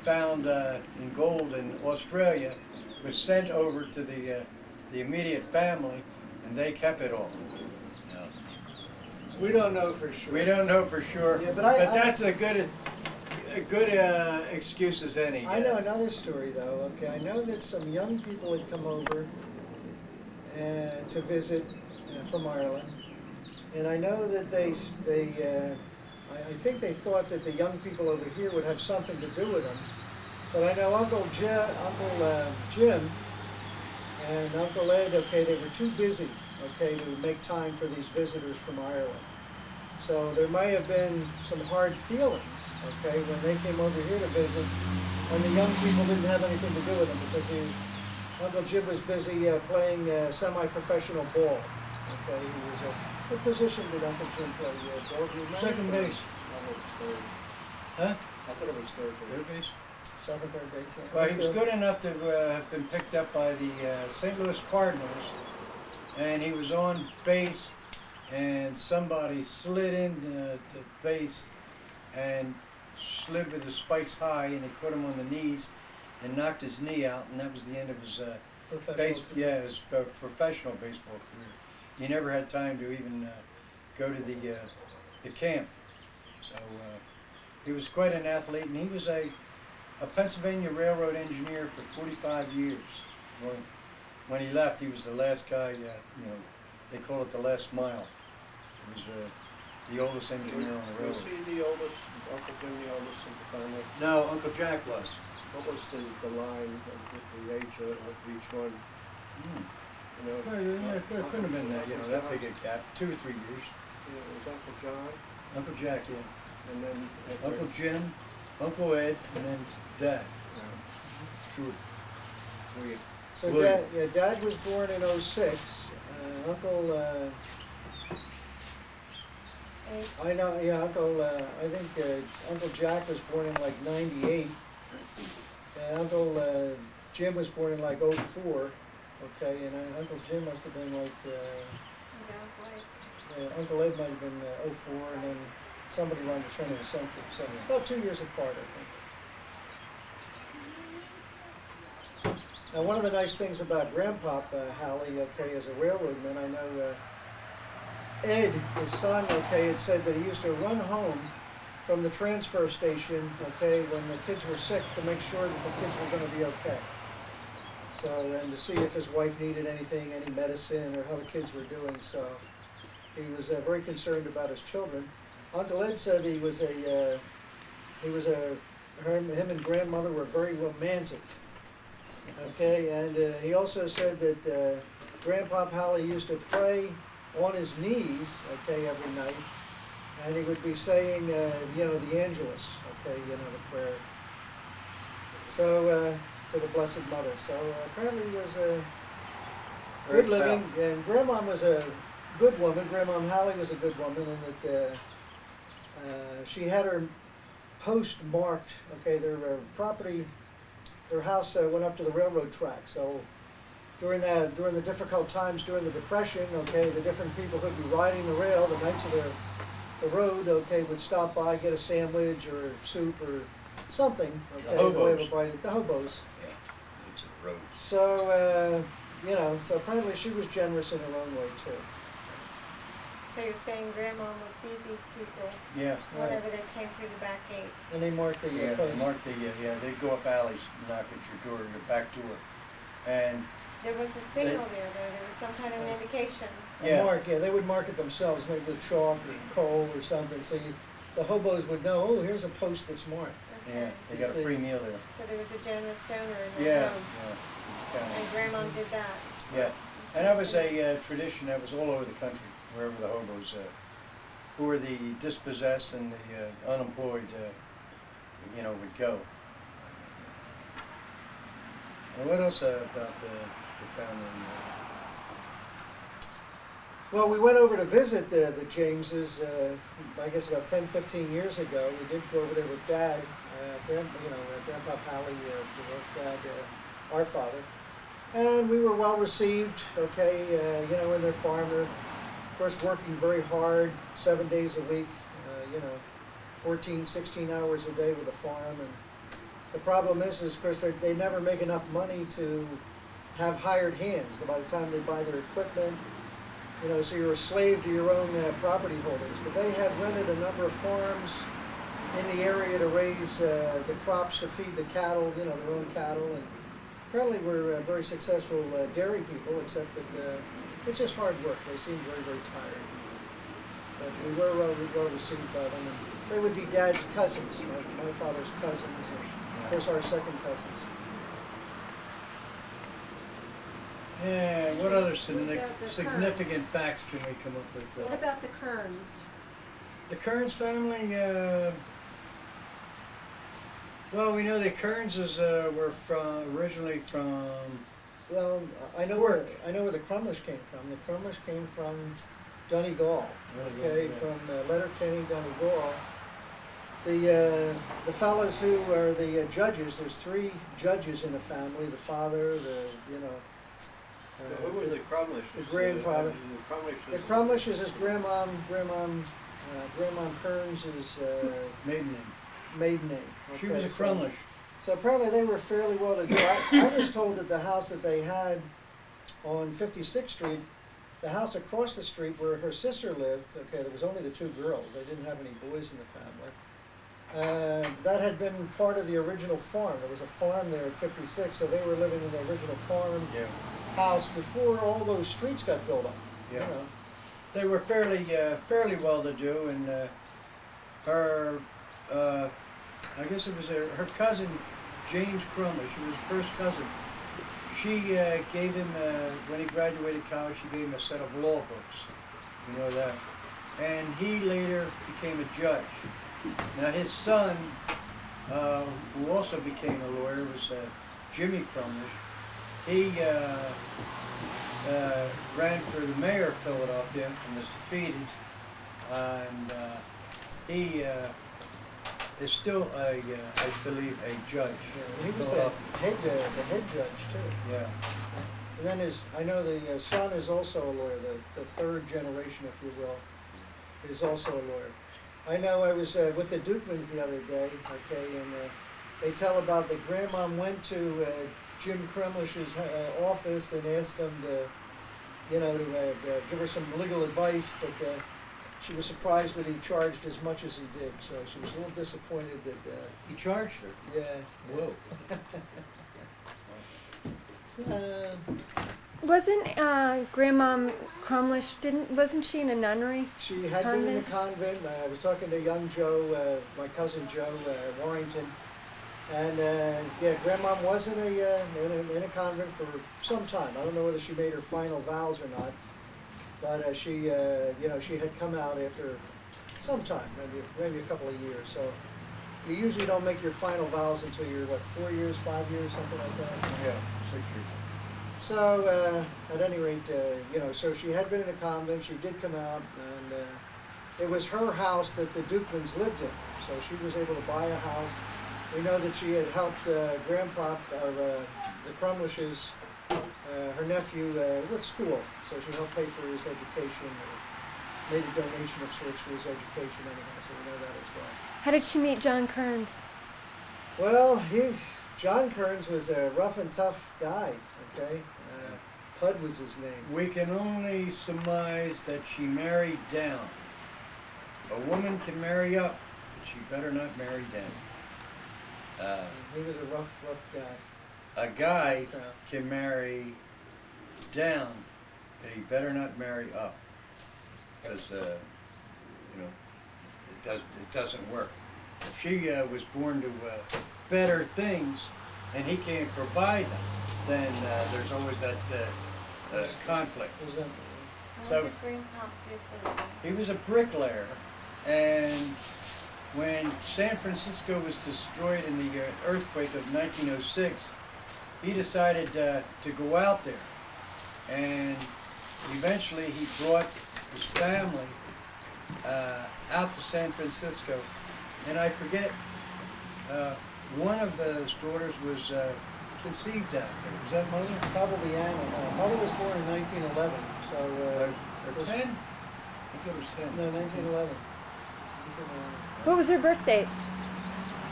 found in gold in Australia, was sent over to the immediate family, and they kept it all. You know. We don't know for sure. We don't know for sure, Yeah, but but I- that's a good excuse as any. I know another story though. Okay, I know that some young people had come over to visit from Ireland, and I know that I think they thought that the young people over here would have something to do with them. But I know Uncle Jim and Uncle Ed, okay, they were too busy, okay, to make time for these visitors from Ireland. So there may have been some hard feelings, okay, when they came over here to visit, and the young people didn't have anything to do with them because Uncle Jim was busy playing semi-professional ball. Okay, he was what position did Uncle Jim play? Ball? Do you remember? Second base. Huh? I thought it was third base. Third base? Second, third base. Yeah. Well, he was Okay. good enough to have been picked up by the St. Louis Cardinals, and he was on base, and somebody slid into the base and slid with the spikes high, and they caught him on the knees and knocked his knee out, and that was the end of his Professional. his professional baseball career. He never had time to even go to the camp. So he was quite an athlete, and he was a Pennsylvania Railroad engineer for 45 years. When he left, he was the last guy, you know, they call it the last mile. He was the oldest engineer on the Was railroad. he the oldest, Uncle Jim the oldest in the family? No, Uncle Jack was. What was the line with the age of each one? Hmm. You know, It couldn't have been that, you know, that big a gap, 2 or 3 years. Yeah, it was Uncle John, Uncle Jack, yeah. and then Uncle Jim, Uncle Ed, and then Dad. Sure. William. So William. Dad was born in '06. Uncle, I know, yeah, I think Uncle Jack was born in like '98. And Uncle Jim was born in like '04. Okay, and Uncle Jim must have been like, Uncle Ed might have been '04, and then somebody around the turn of the century. So about 2 years apart, I think. Now, one of the nice things about Grandpop Halley, okay, as a railroadman, I know Ed, his son, okay, had said that he used to run home from the transfer station, okay, when the kids were sick to make sure that the kids were going to be okay. So, and to see if his wife needed anything, any medicine, or how the kids were doing. So he was very concerned about his children. Uncle Ed said him and grandmother were very romantic. Okay, and he also said that Grandpa Pally used to pray on his knees, okay, every night, and he would be saying, the Angelus, okay, the prayer. So, to the Blessed Mother. So apparently he was a good living, and Grandma was a good woman. Grandma Hallie was a good woman, and that she had her post marked. Okay, their property, their house went up to the railroad track. So during the difficult times during the Depression, okay, the different people who'd be riding the rail, the knights of the road, okay, would stop by, get a sandwich or soup or something. Okay, The hobos. The hobos. Yeah, it's a road. So, so apparently she was generous in her own way too. So you're saying Grandma would feed these people Yeah. whenever they came through the back gate? And they marked the Yeah, post. they'd go up alleys, knock at your door, your back door. And, There was a signal there, though. There was some kind of an indication. They would mark it themselves, maybe with chalk or coal or something, so the hobos would know, oh, here's a post that's marked. yeah, Okay. they got a free meal there. So there was a generous donor in Yeah, their home. yeah. And Grandma did that. Yeah, and that was a tradition that was all over the country, wherever the hobos, who were the dispossessed and the unemployed, would go. And what else about the family? Well, we went over to visit the Jameses, I guess about 10, 15 years ago. We did go over there with Dad, Grandpa Pally, Dad, our father. And we were well received, okay, in their farm. They're, of course, working very hard, 7 days a week, 14, 16 hours a day with the farm. And the problem is of course, they never make enough money to have hired hands. By the time they buy their equipment, so you're a slave to your own property holdings. But they had rented a number of farms in the area to raise the crops to feed the cattle, their own cattle. And apparently we're very successful dairy people, except that it's just hard work. They seem very, very tired. But we were well received by them. And they would be Dad's cousins, my father's cousins, and of course our second cousins. Yeah, what other about the significant facts can we come up with? What about the Kerns? The Kearns family, well, we know the Kearnses were originally from. Well, I know where the Crumlish came from. The Crumlish came from Donegal, okay, from Letterkenny, Donegal. The fellas who are the judges. There's 3 judges in the family. The father, So who were the Crumlish? the grandfather. The Crumlish. Crumlish is his grandmom Kearns' Maiden name. maiden name. She okay, was a so- Crumlish. So apparently they were fairly well to do. I was told that the house that they had on 56th Street, the house across the street where her sister lived, okay, there was only the 2 girls. They didn't have any boys in the family. That had been part of the original farm. There was a farm there at 56, so they were living in the original farm Yeah. house before all those streets got built up. Yeah. They were fairly well to do, and her, I guess it was her cousin, James Crumlish, who was first cousin. She gave him, when he graduated college, she gave him a set of law books. You know that. And he later became a judge. Now his son, who also became a lawyer, was Jimmy Crumlish. He ran for the mayor of Philadelphia and was defeated. And he is still I believe, a judge. Yeah, he was the head judge too. Yeah. And then I know the son is also a lawyer, the 3rd generation, if you will, is also a lawyer. I know I was with the Dukemans the other day, okay, and they tell about that grandmom went to Jim Crumlish's office and asked him to, give her some legal advice, but she was surprised that he charged as much as he did, so she was a little disappointed that, He charged her. yeah. Whoa. Wasn't Grandma Crumlish, wasn't she in a nunnery? She had been in the convent. I was talking to young Joe, my cousin Joe Warrington, and yeah, Grandma was in a convent for some time. I don't know whether she made her final vows or not, but she she had come out after some time, maybe a couple of years. So you usually don't make your final vows until you're 4 years, 5 years, something like that. Yeah, 6 years. So, at any rate, so she had been in a convent, she did come out, and it was her house that the Dukemans lived in. So she was able to buy a house. We know that she had helped Grandpa, the Crumlishes, her nephew, with school. So she helped pay for his education, or made a donation of sorts to his education anyhow, so we know that as well. How did she meet John Kearns? Well, John Kearns was a rough and tough guy, okay? Pud was his name. We can only surmise that she married down. A woman can marry up, but she better not marry down. He was a rough guy. A guy can marry down, but he better not marry up, because it doesn't work. If she was born to better things, and he can't provide them, then there's always that conflict. Was that, So- What did Grandpa do for them? He was a bricklayer, and when San Francisco was destroyed in the earthquake of 1906, he decided to go out there, and eventually he brought his family out to San Francisco, and I forget, one of his daughters was conceived out there. Was that mother? probably Anna. Mother was born in 1911, so, Or was- 10? I think it was 10. no, 1911. What was her birth date?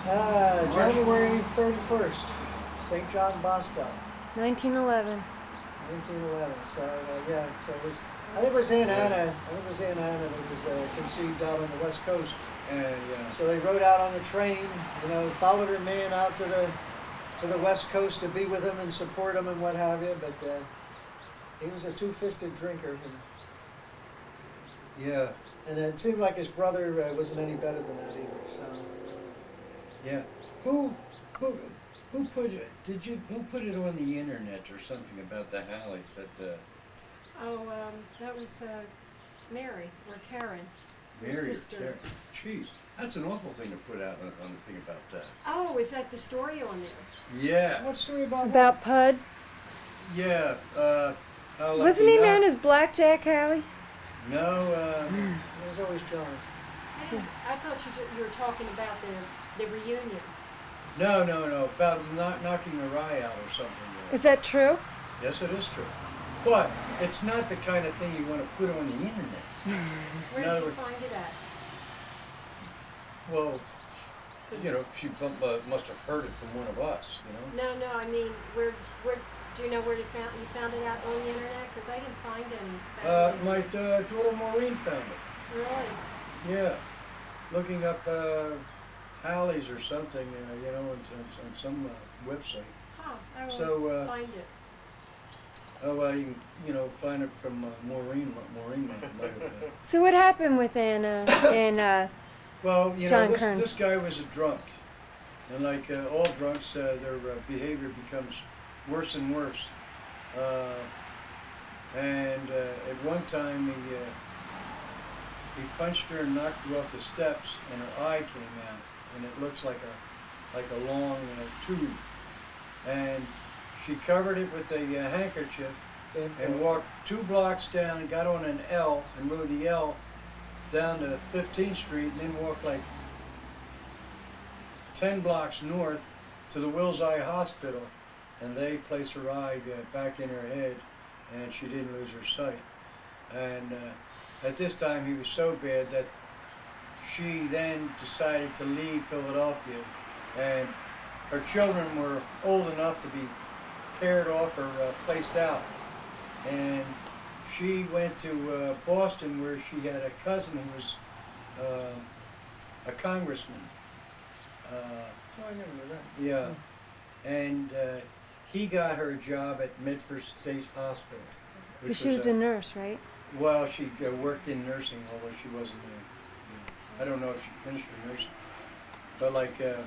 January 31st, St. John Bosco, 1911. 1911. So, yeah, so it was, I think it was Aunt Anna, that was conceived out on the West Coast. Yeah. So they rode out on the train, followed her man out to the West Coast to be with him and support him and what have you, but he was a two-fisted drinker, Yeah. and it seemed like his brother wasn't any better than that either, so. Yeah. Who put it? Who put it on the internet or something about the Halleys that That was Mary or Karen. Her Mary or sister. Karen? Jeez, that's an awful thing to put out on the thing about that. Oh, is that the story on there? Yeah. What story about what? About Pud? Yeah. How lucky Wasn't he not- known as Blackjack Hallie? No. It was always John. I thought you were talking about the reunion. No. About not knocking her eye out or something. Is that true? Yes, it is true. But it's not the kind of thing you want to put on the internet. Where No, did you it- find it at? Well, she must have heard it from one of us, No, I mean, where do you know where you found it out on the internet? Because I didn't find any. My daughter Maureen found it. Really? Yeah, looking up Halleys or something, on some website. Huh, I will So, find it. you can, find it from Maureen. Maureen might have been. So what happened with Anna and Well, John Kearns. this guy was a drunk, and like all drunks, their behavior becomes worse and worse. And at one time, he punched her and knocked her off the steps, and her eye came out, and it looks like a long tube. And she covered it with a handkerchief and walked 2 blocks down, got on an L, and rode the L down to 15th Street, and then walked like 10 blocks north to the Wills Eye Hospital, and they placed her eye back in her head, and she didn't lose her sight. And at this time, he was so bad that she then decided to leave Philadelphia, and her children were old enough to be paired off or placed out. And she went to Boston, where she had a cousin who was a congressman. Oh, I never knew that. Yeah, and he got her a job at Medford State Hospital. Because she was a nurse, right? Well, she worked in nursing, although she wasn't there. I don't know if she finished her nursing. But like, The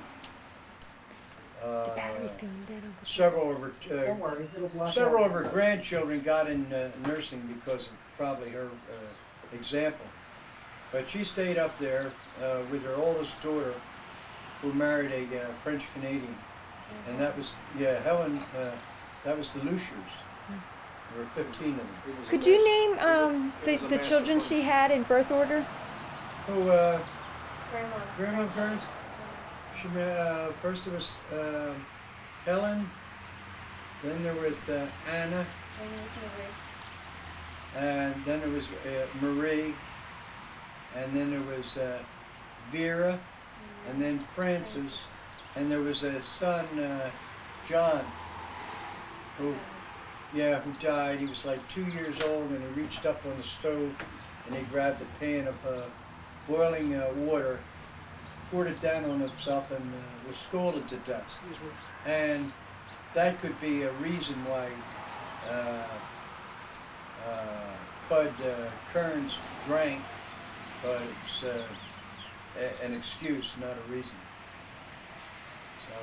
battery's going dead on the several of her, Don't worry, it'll block several out. of her grandchildren got in nursing because of probably her example. But she stayed up there with her oldest daughter, who married a French Canadian, and that was Helen. That was the Lushers. There were 15 of them. Could you name It was a the children master she had in birth order? Who Grandma. grandparents? She first there was Helen, then there was Anna, And it was Marie. and then there was Marie, and then there was Vera, and then Francis, and there was a son, John, who died. He was like 2 years old, and he reached up on the stove, and he grabbed a pan of boiling water, poured it down on himself, and was scalded to death. Excuse me. And that could be a reason why Bud Kearns drank, but it's an excuse, not a reason. So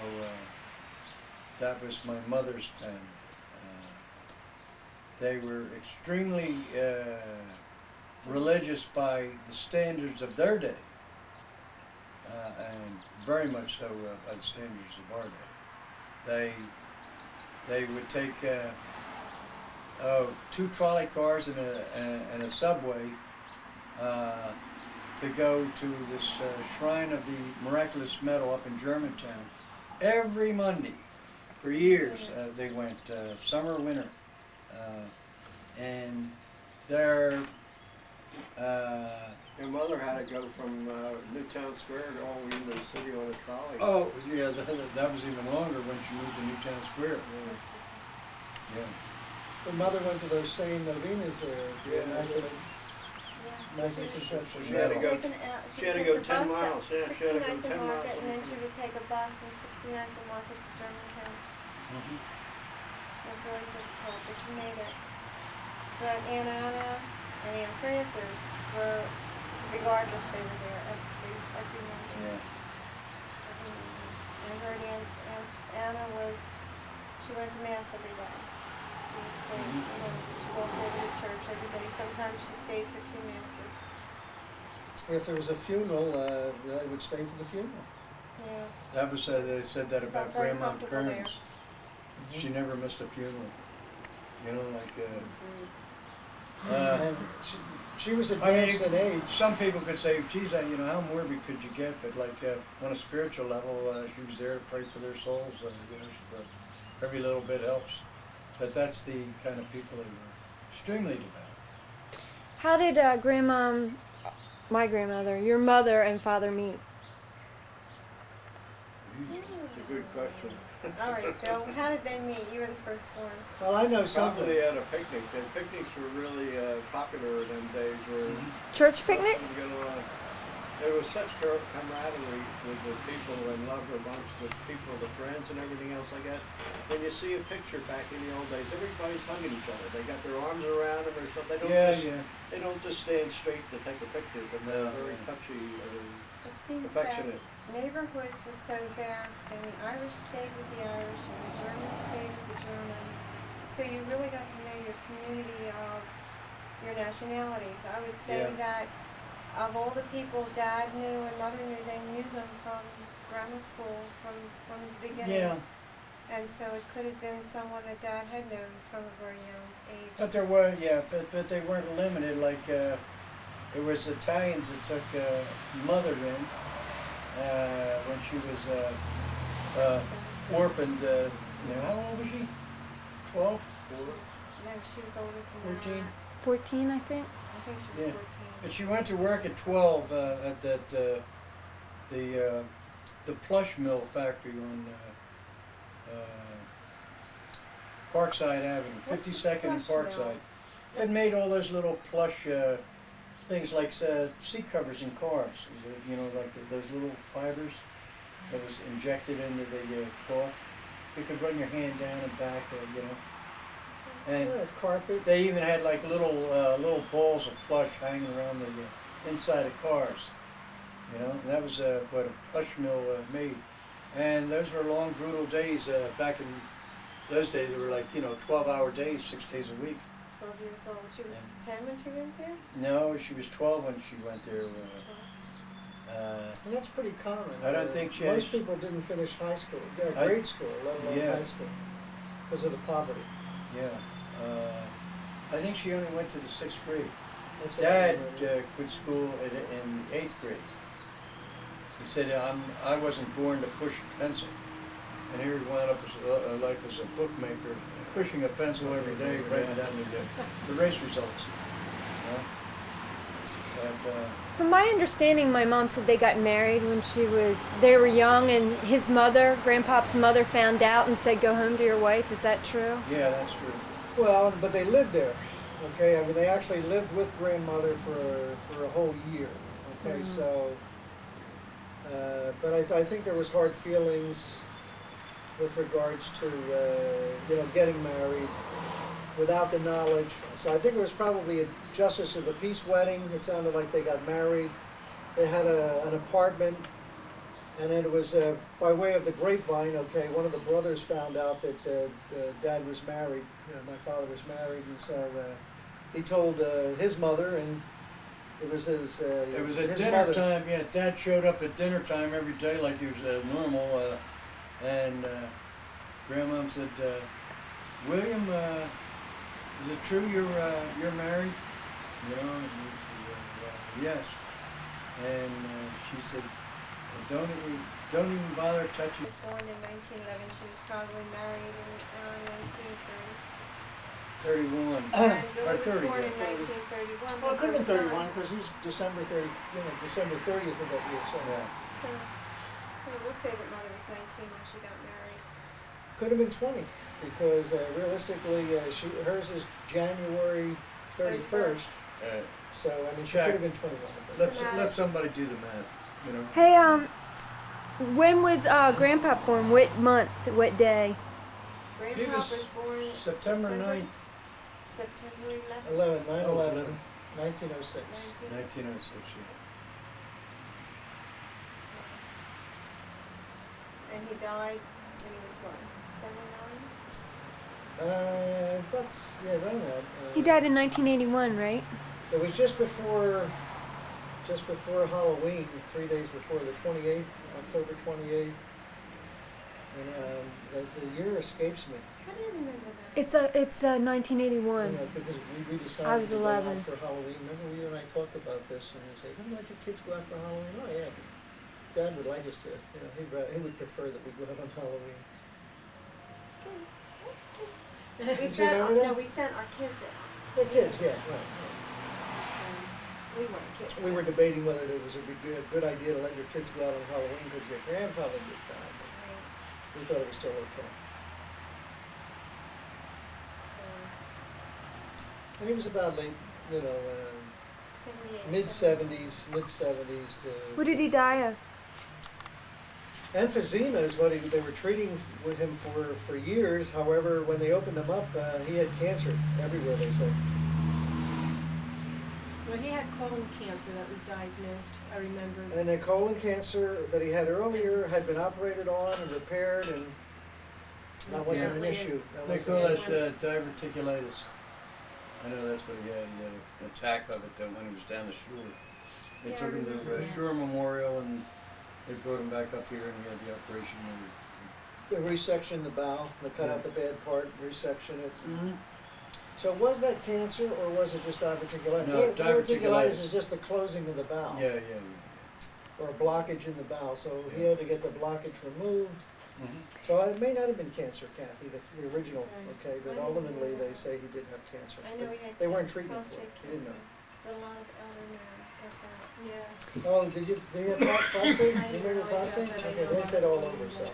that was my mother's family. They were extremely religious by the standards of their day, and very much so by the standards of our day. They would take 2 trolley cars and a subway to go to this Shrine of the Miraculous Medal up in Germantown. Every Monday for years they went, summer, winter. And their Your mother had to go from Newtown Square to all the way into the city on a trolley. that was even longer when she moved to Newtown Square. Yeah. Her mother went to those same novenas there. Yeah. Immaculate Conception. She had to go- she had to go 10 miles. miles, yeah, she had to go 69th 10 and Market, miles. and then she would take a bus from 69th and Market to Germantown. Mhm. It was really difficult, but she made it. But Aunt Anna and Aunt Frances were, regardless, they were there every Monday. Yeah. Every Monday. I heard Aunt Anna she went to Mass every day. She was great. Mhm. She walked over to church every day. Sometimes she stayed for 2 Masses. If there was a funeral, they would stay for the funeral. Yeah. That was they said that about Felt very Grandma comfortable there. Kearns. She never missed a funeral. You know, like. And she was I mean, advanced in age. some people could say, geez, how morbid could you get? But like on a spiritual level, she was there to pray for their souls. She thought every little bit helps. But that's the kind of people they were. Extremely devout. How did my grandmother, your mother and father meet? It's a good question. All right, Bill, how did they meet? You were the first one. Well, I know something. Probably at a picnic. The picnics were really popular in them days where Church picnic? there was such camaraderie with the people and love amongst the people, the friends and everything else like that. When you see a picture back in the old days, everybody's hugging each other. They got their arms around them or something. They don't just stand straight to take a picture, but they're very touchy and It seems affectionate. that neighborhoods were so vast, and the Irish stayed with the Irish, and the Germans stayed with the Germans. So you really got to know your community of your nationalities. I would say Yeah. that of all the people Dad knew and Mother knew, they knew them from grammar school, from the beginning. Yeah. And so it could have been someone that Dad had known from a very young age. But there were, but they weren't limited. Like there was Italians that took mother in when she was orphaned. How old was she? 12? No, she was older than 14? that. 14, I think. I think she was Yeah. 14. But she went to work at 12 at that the plush mill factory on Parkside Avenue, What's the 52nd and plush mill? Parkside. It made all those little plush things like seat covers in cars. You know, like those little fibers that was injected into the cloth. you could run your hand down and back, you know. And Yeah, carpet. they even had like little balls of plush hanging around the inside of cars. You know, and that was what a plush mill made. And those were long, brutal days. Back in those days, they were like, 12-hour days, 6 days a week. 12 years old. She was 10 when she went there? No, she was 12 when she went there. And that's pretty common. I don't think she Most has- people didn't finish high school, I- grade school, let alone Yeah. high school, because of the poverty. Yeah. I think she only went to the 6th grade. That's what I Dad remember. quit school in the 8th grade. He said, I wasn't born to push a pencil. And here he wound up his life as a bookmaker, pushing a pencil every day, writing down the race results. You know? But, From my understanding, my mom said they got married when they were young, and his mother, Grandpa's mother, found out and said, "Go home to your wife." Is that true? yeah, that's true. Well, but they lived there, okay? I mean, they actually lived with grandmother for a whole year, okay? Mhm. So, but I think there was hard feelings with regards to, getting married without the knowledge. So I think it was probably a justice of the peace wedding. It sounded like they got married. They had an apartment, and it was by way of the grapevine. Okay, one of the brothers found out that Dad was married. My father was married, and so he told his mother, and it was his. It was at his dinner mother. time. Yeah, Dad showed up at dinner time every day like he was normal. And Grandmom said, "William, is it true you're married?" You know, and he said, "Yes." And she said, "Don't even bother touching." She was born in 1911. She was probably married in 1930. 31. And Or Billy was 30. born in Yeah. 1931. Well, it could have been her son. 31 because he's December 30th of that year. So Yeah. So, we'll say that mother was 19 when she got married. could have been 20 because realistically, hers is January 31st. So I mean, she Jack, could have been 21. but- Let somebody do the math. You know. Hey, when was Grandpa born? What month? What day? Grandpa was was born September 9th, September 11th. 9/11, 1906. 1906. And he died when he was what? 79? Around that. He died in 1981, right? It was just before Halloween, 3 days before the 28th, October 28th. And the year escapes me. I didn't remember that. It's 1981. Because we decided I was to go out 11. for Halloween. Remember you and I talked about this, and he said, "You let your kids go out for Halloween?" Oh yeah, Dad would like us to. He would prefer that we go out on Halloween. We Did you sent, remember that? no, we sent our kids out. The kids, yeah, right. We weren't kids. We were debating whether it was a good idea to let your kids go out on Halloween because your grandfather just died. Right. We thought it was still okay. So, And he was about late, 78. mid-70s to... What did he die of? Emphysema is what they were treating with him for years. However, when they opened him up, he had cancer everywhere, they said. Well, he had colon cancer that was diagnosed, I remember. And the colon cancer that he had earlier had been operated on and repaired, and that wasn't an Yeah. issue. That They wasn't call an it diverticulitis. I know that's what he had. He had an attack of it when he was down the shore. They Yeah, I took him to remember that. Shore Memorial and they brought him back up here and he had the operation. They resection the bowel, they cut out the bad part, resection it. Mm-hmm. So was that cancer or was it just diverticulitis? No, diverticulitis. Is just the closing of the bowel. Yeah, yeah, Or a blockage in the bowel, so he Yeah. had to get the blockage removed. yeah. So it may not have been cancer, Kathy, the original, Right. okay, but I didn't ultimately know they that. say he did have cancer. I know But he had they weren't treating for prostate it, he didn't know. cancer. A lot of elder men get that. Yeah. Oh, did you have prostate? I didn't You remember realize that, prostate? but I Okay, know they a said lot all of over, people so.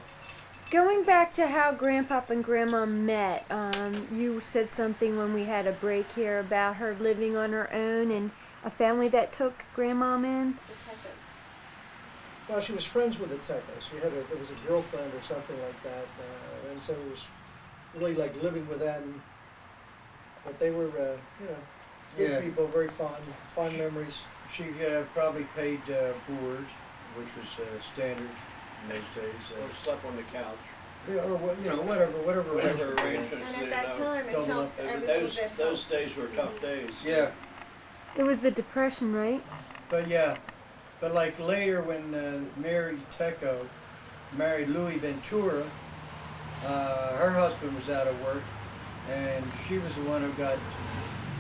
Going back to how Grandpa and Grandma met, you said something when we had a break here about her living on her own and a family that took Grandma in. The Texas. well, she was friends with the Tecos. She had there was a girlfriend or something like that, and so it was really like living with them. But they were, you know, good Yeah. people, very fond memories. She probably paid board, which was standard in those days. Or slept on the couch. Yeah, or you know, whatever Whatever arrangement. arrangements And they at that had. time, it double helps up. every Those, little bit those helps. days were tough days. Yeah, It was the Depression, right? but like later when Mary Teco married Louis Ventura, her husband was out of work, and she was the one who got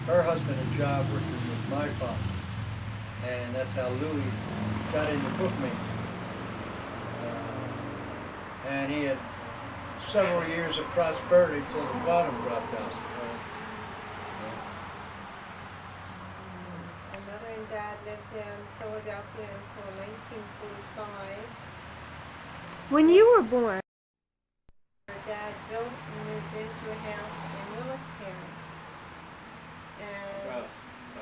her husband a job working with my father, and that's how Louis got into bookmaking. And he had several years of prosperity till the bottom dropped out. My mother and dad lived in Philadelphia until 1945. When you were born. Her dad built and moved into a house in Willistown. And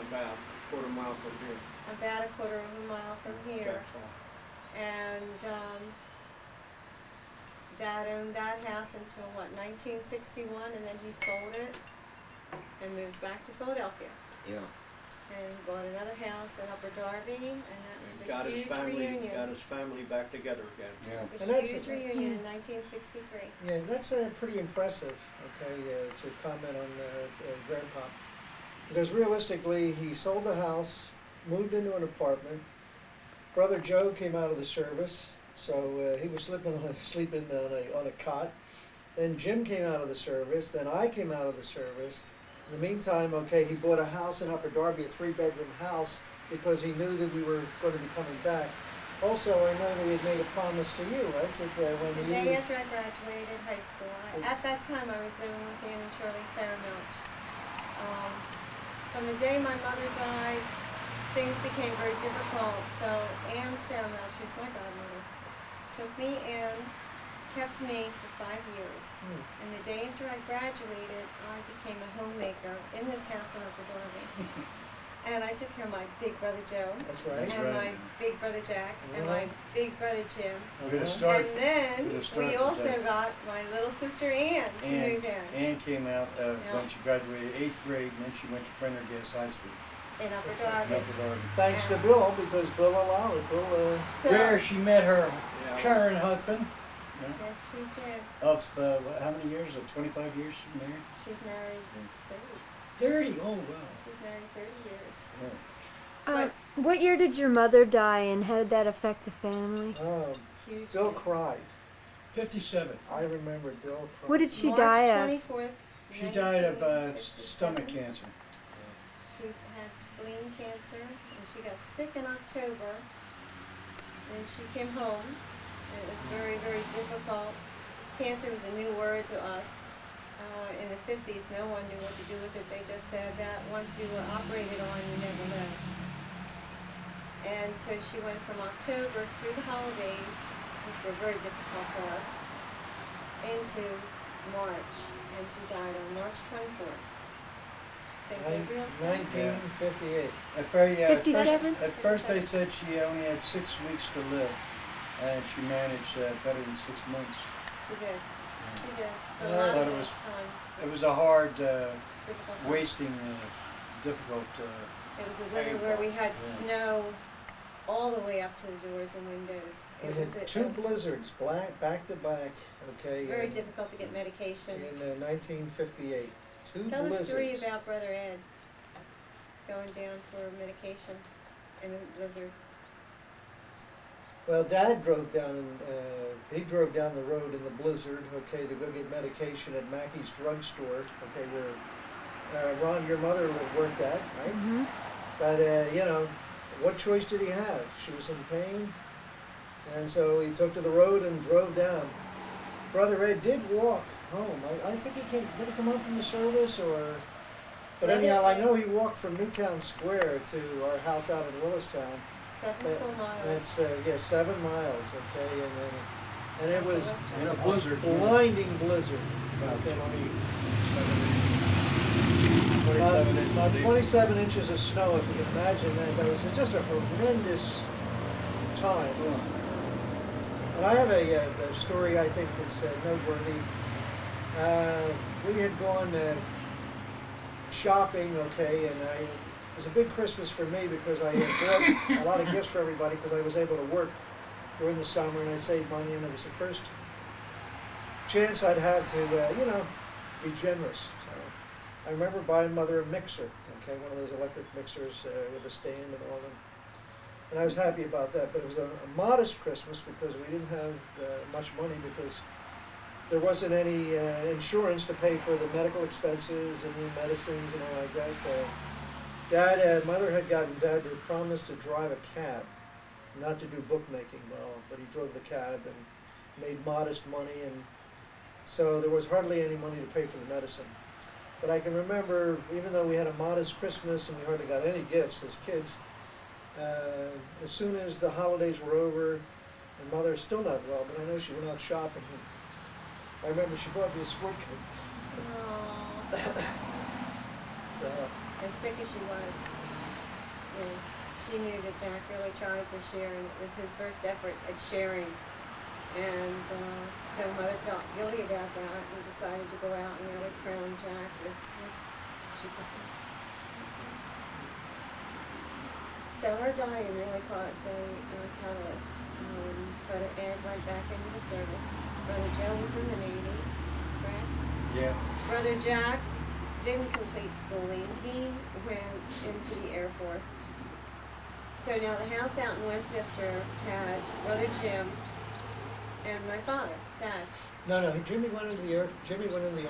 About a quarter mile from here. about a quarter of a mile from here. And Dad owned that house until 1961, and then he sold it and moved back to Philadelphia. Yeah. And bought another house in Upper Darby, and that was Got a his huge family, reunion. got his family back together again. Yeah. It was And a that's- huge reunion in 1963. Yeah, that's pretty impressive, okay, to comment on Grandpa. Because realistically, he sold the house, moved into an apartment. Brother Joe came out of the service, so he was sleeping on a cot. Then Jim came out of the service, then I came out of the service. In the meantime, okay, he bought a house in Upper Darby, a 3-bedroom house, because he knew that we were going to be coming back. Also, I know that he had made a promise to you, right? That when The you day after I graduated high school, at that time I was living with Ann and Shirley Sarah Milch. From the day my mother died, things became very difficult. So Ann Sarah Milch, who's my godmother, took me and kept me for 5 years. And the day after I graduated, I became a homemaker in this house in Upper Darby. And I took care of my big brother Joe, That's right. That's and right. my big brother Jack, and my big brother Jim. We're gonna start. And then We're gonna start we also today. got my little sister Ann to move in Ann came out when she graduated 8th grade, and then she went to Prendergast High School. in Upper in Darby. Upper Darby. Thanks to Bill, because Bill allowed it. Bill, So, Where she met her Yeah. current husband. yes, she did. Of how many years? Of 25 years she's married? She's married 30. 30. Oh wow. She's married 30 years. Yeah. What year did your mother die, and how did that affect the family? Huge. Bill cried. 57. I remember Bill cried. What did she March die of? 24th. She died of 1967. stomach cancer. She had spleen cancer, and she got sick in October. And she came home, and it was very, very difficult. Cancer was a new word to us. In the 50s, no one knew what to do with it. They just said that once you were operated on, you never lived. And so she went from October through the holidays, which were very difficult for us, into March. And she died on March 24th. St. Gabriel's Day. 1958. At first they said she only had 6 weeks to live, and she managed better than 6 months. She did. She did. But Yeah, a lot but of it was- time. It was a hard, Difficult time. wasting, difficult. It was a winter where we had Yeah. snow all the way up to the doors and windows. We It was had 2 blizzards, back to back, okay, very in, difficult to get medication. in 1958. 2 Tell the blizzards. story about Brother Ed going down for medication in the blizzard. Well, Dad drove down, he drove down the road in the blizzard, okay, to go get medication at Mackey's drugstore, okay, where Ron, your mother worked at, right? Mm-hmm. But, you know, what choice did he have? She was in pain, and so he took to the road and drove down. Brother Ed did walk home. I think did he come home from the service, or... But Brother anyhow, I Ed- know he walked from Newtown Square to our house out in Willistown. 7 full miles. That's 7 miles, okay, and it was In a blizzard. blinding blizzard. About Okay. 27 inches About deep. 27 inches of snow, if you can imagine that. That was just a horrendous time. And I have a story I think is noteworthy. We had gone shopping, okay, and it was a big Christmas for me because I had bought a lot of gifts for everybody because I was able to work during the summer and I saved money, and it was the first chance I'd have to, be generous. So I remember buying Mother a mixer, okay, one of those electric mixers with a stand and all that. And I was happy about that, but it was a modest Christmas because we didn't have much money because there wasn't any insurance to pay for the medical expenses and the medicines and all like that. So Mother had gotten Dad to promise to drive a cab, not to do bookmaking well, but he drove the cab and made modest money, and so there was hardly any money to pay for the medicine. But I can remember, even though we had a modest Christmas and we hardly got any gifts as kids, as soon as the holidays were over, and Mother's still not well, but I know she went out shopping. And I remember she bought me a sport coat. Aw. So, As sick as she was, she knew that Jack really tried this year, and it was his first effort at sharing. And so Mother felt guilty about that and decided to go out and really crown Jack with she put the Christmas. So her dying really caused a catalyst. Brother Ed went back into the service. Brother Joe was in the Navy, correct? Yeah. Brother Jack didn't complete schooling. He went into the Air Force. So now the house out in Westchester had Brother Jim and my father, Dad. no, Jimmy went into the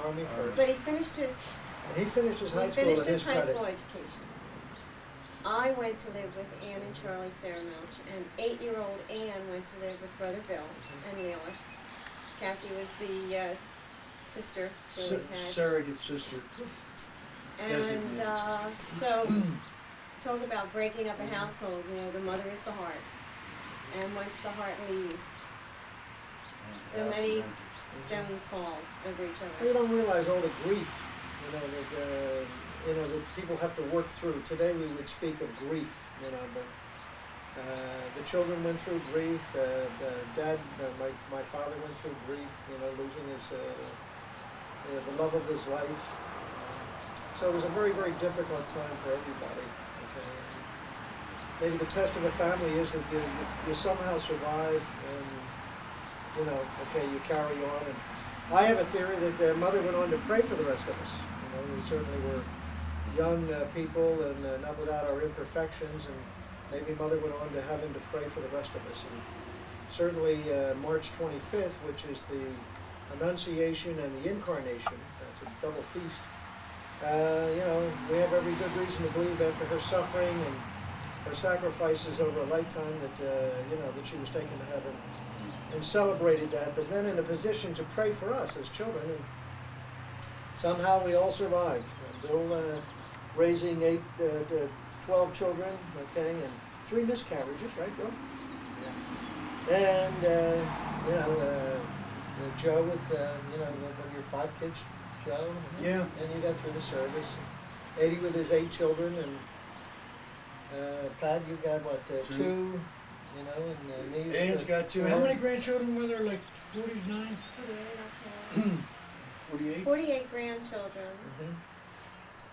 Army first. But he finished his And he finished his high he school finished at his his high credit. school education. I went to live with Ann and Charlie Saramelch, and 8-year-old Ann went to live with Brother Bill and Wheeler. Kathy was the sister she always had. Surrogate sister. And so, talk about breaking up a household, the mother is the heart. And once the heart leaves, so many stones fall over each You other. don't realize all the grief, that people have to work through. Today we would speak of grief, but the children went through grief. Dad, my father went through grief, losing his the love of his life. So it was a very, very difficult time for everybody. Okay, maybe the test of a family is that you somehow survive, and you carry on. And I have a theory that Mother went on to pray for the rest of us. We certainly were young people and not without our imperfections, and maybe Mother went on to heaven to pray for the rest of us. And certainly March 25th, which is the Annunciation and the Incarnation, it's a double feast. We have every good reason to believe after her suffering and her sacrifices over a lifetime that that she was taken to heaven, and celebrated that, but then in a position to pray for us as children. And somehow we all survived. Bill raising 12 children, okay, and 3 miscarriages, right, Bill? Yeah. And Joe with your 5 kids, Joe. Yeah. And you got through the service. Eddie with his 8 children, and Pat, you got what? 2. And me. Ann's got 2. How many grandchildren were there? Like 49? 48? 48 grandchildren, Mm-hmm.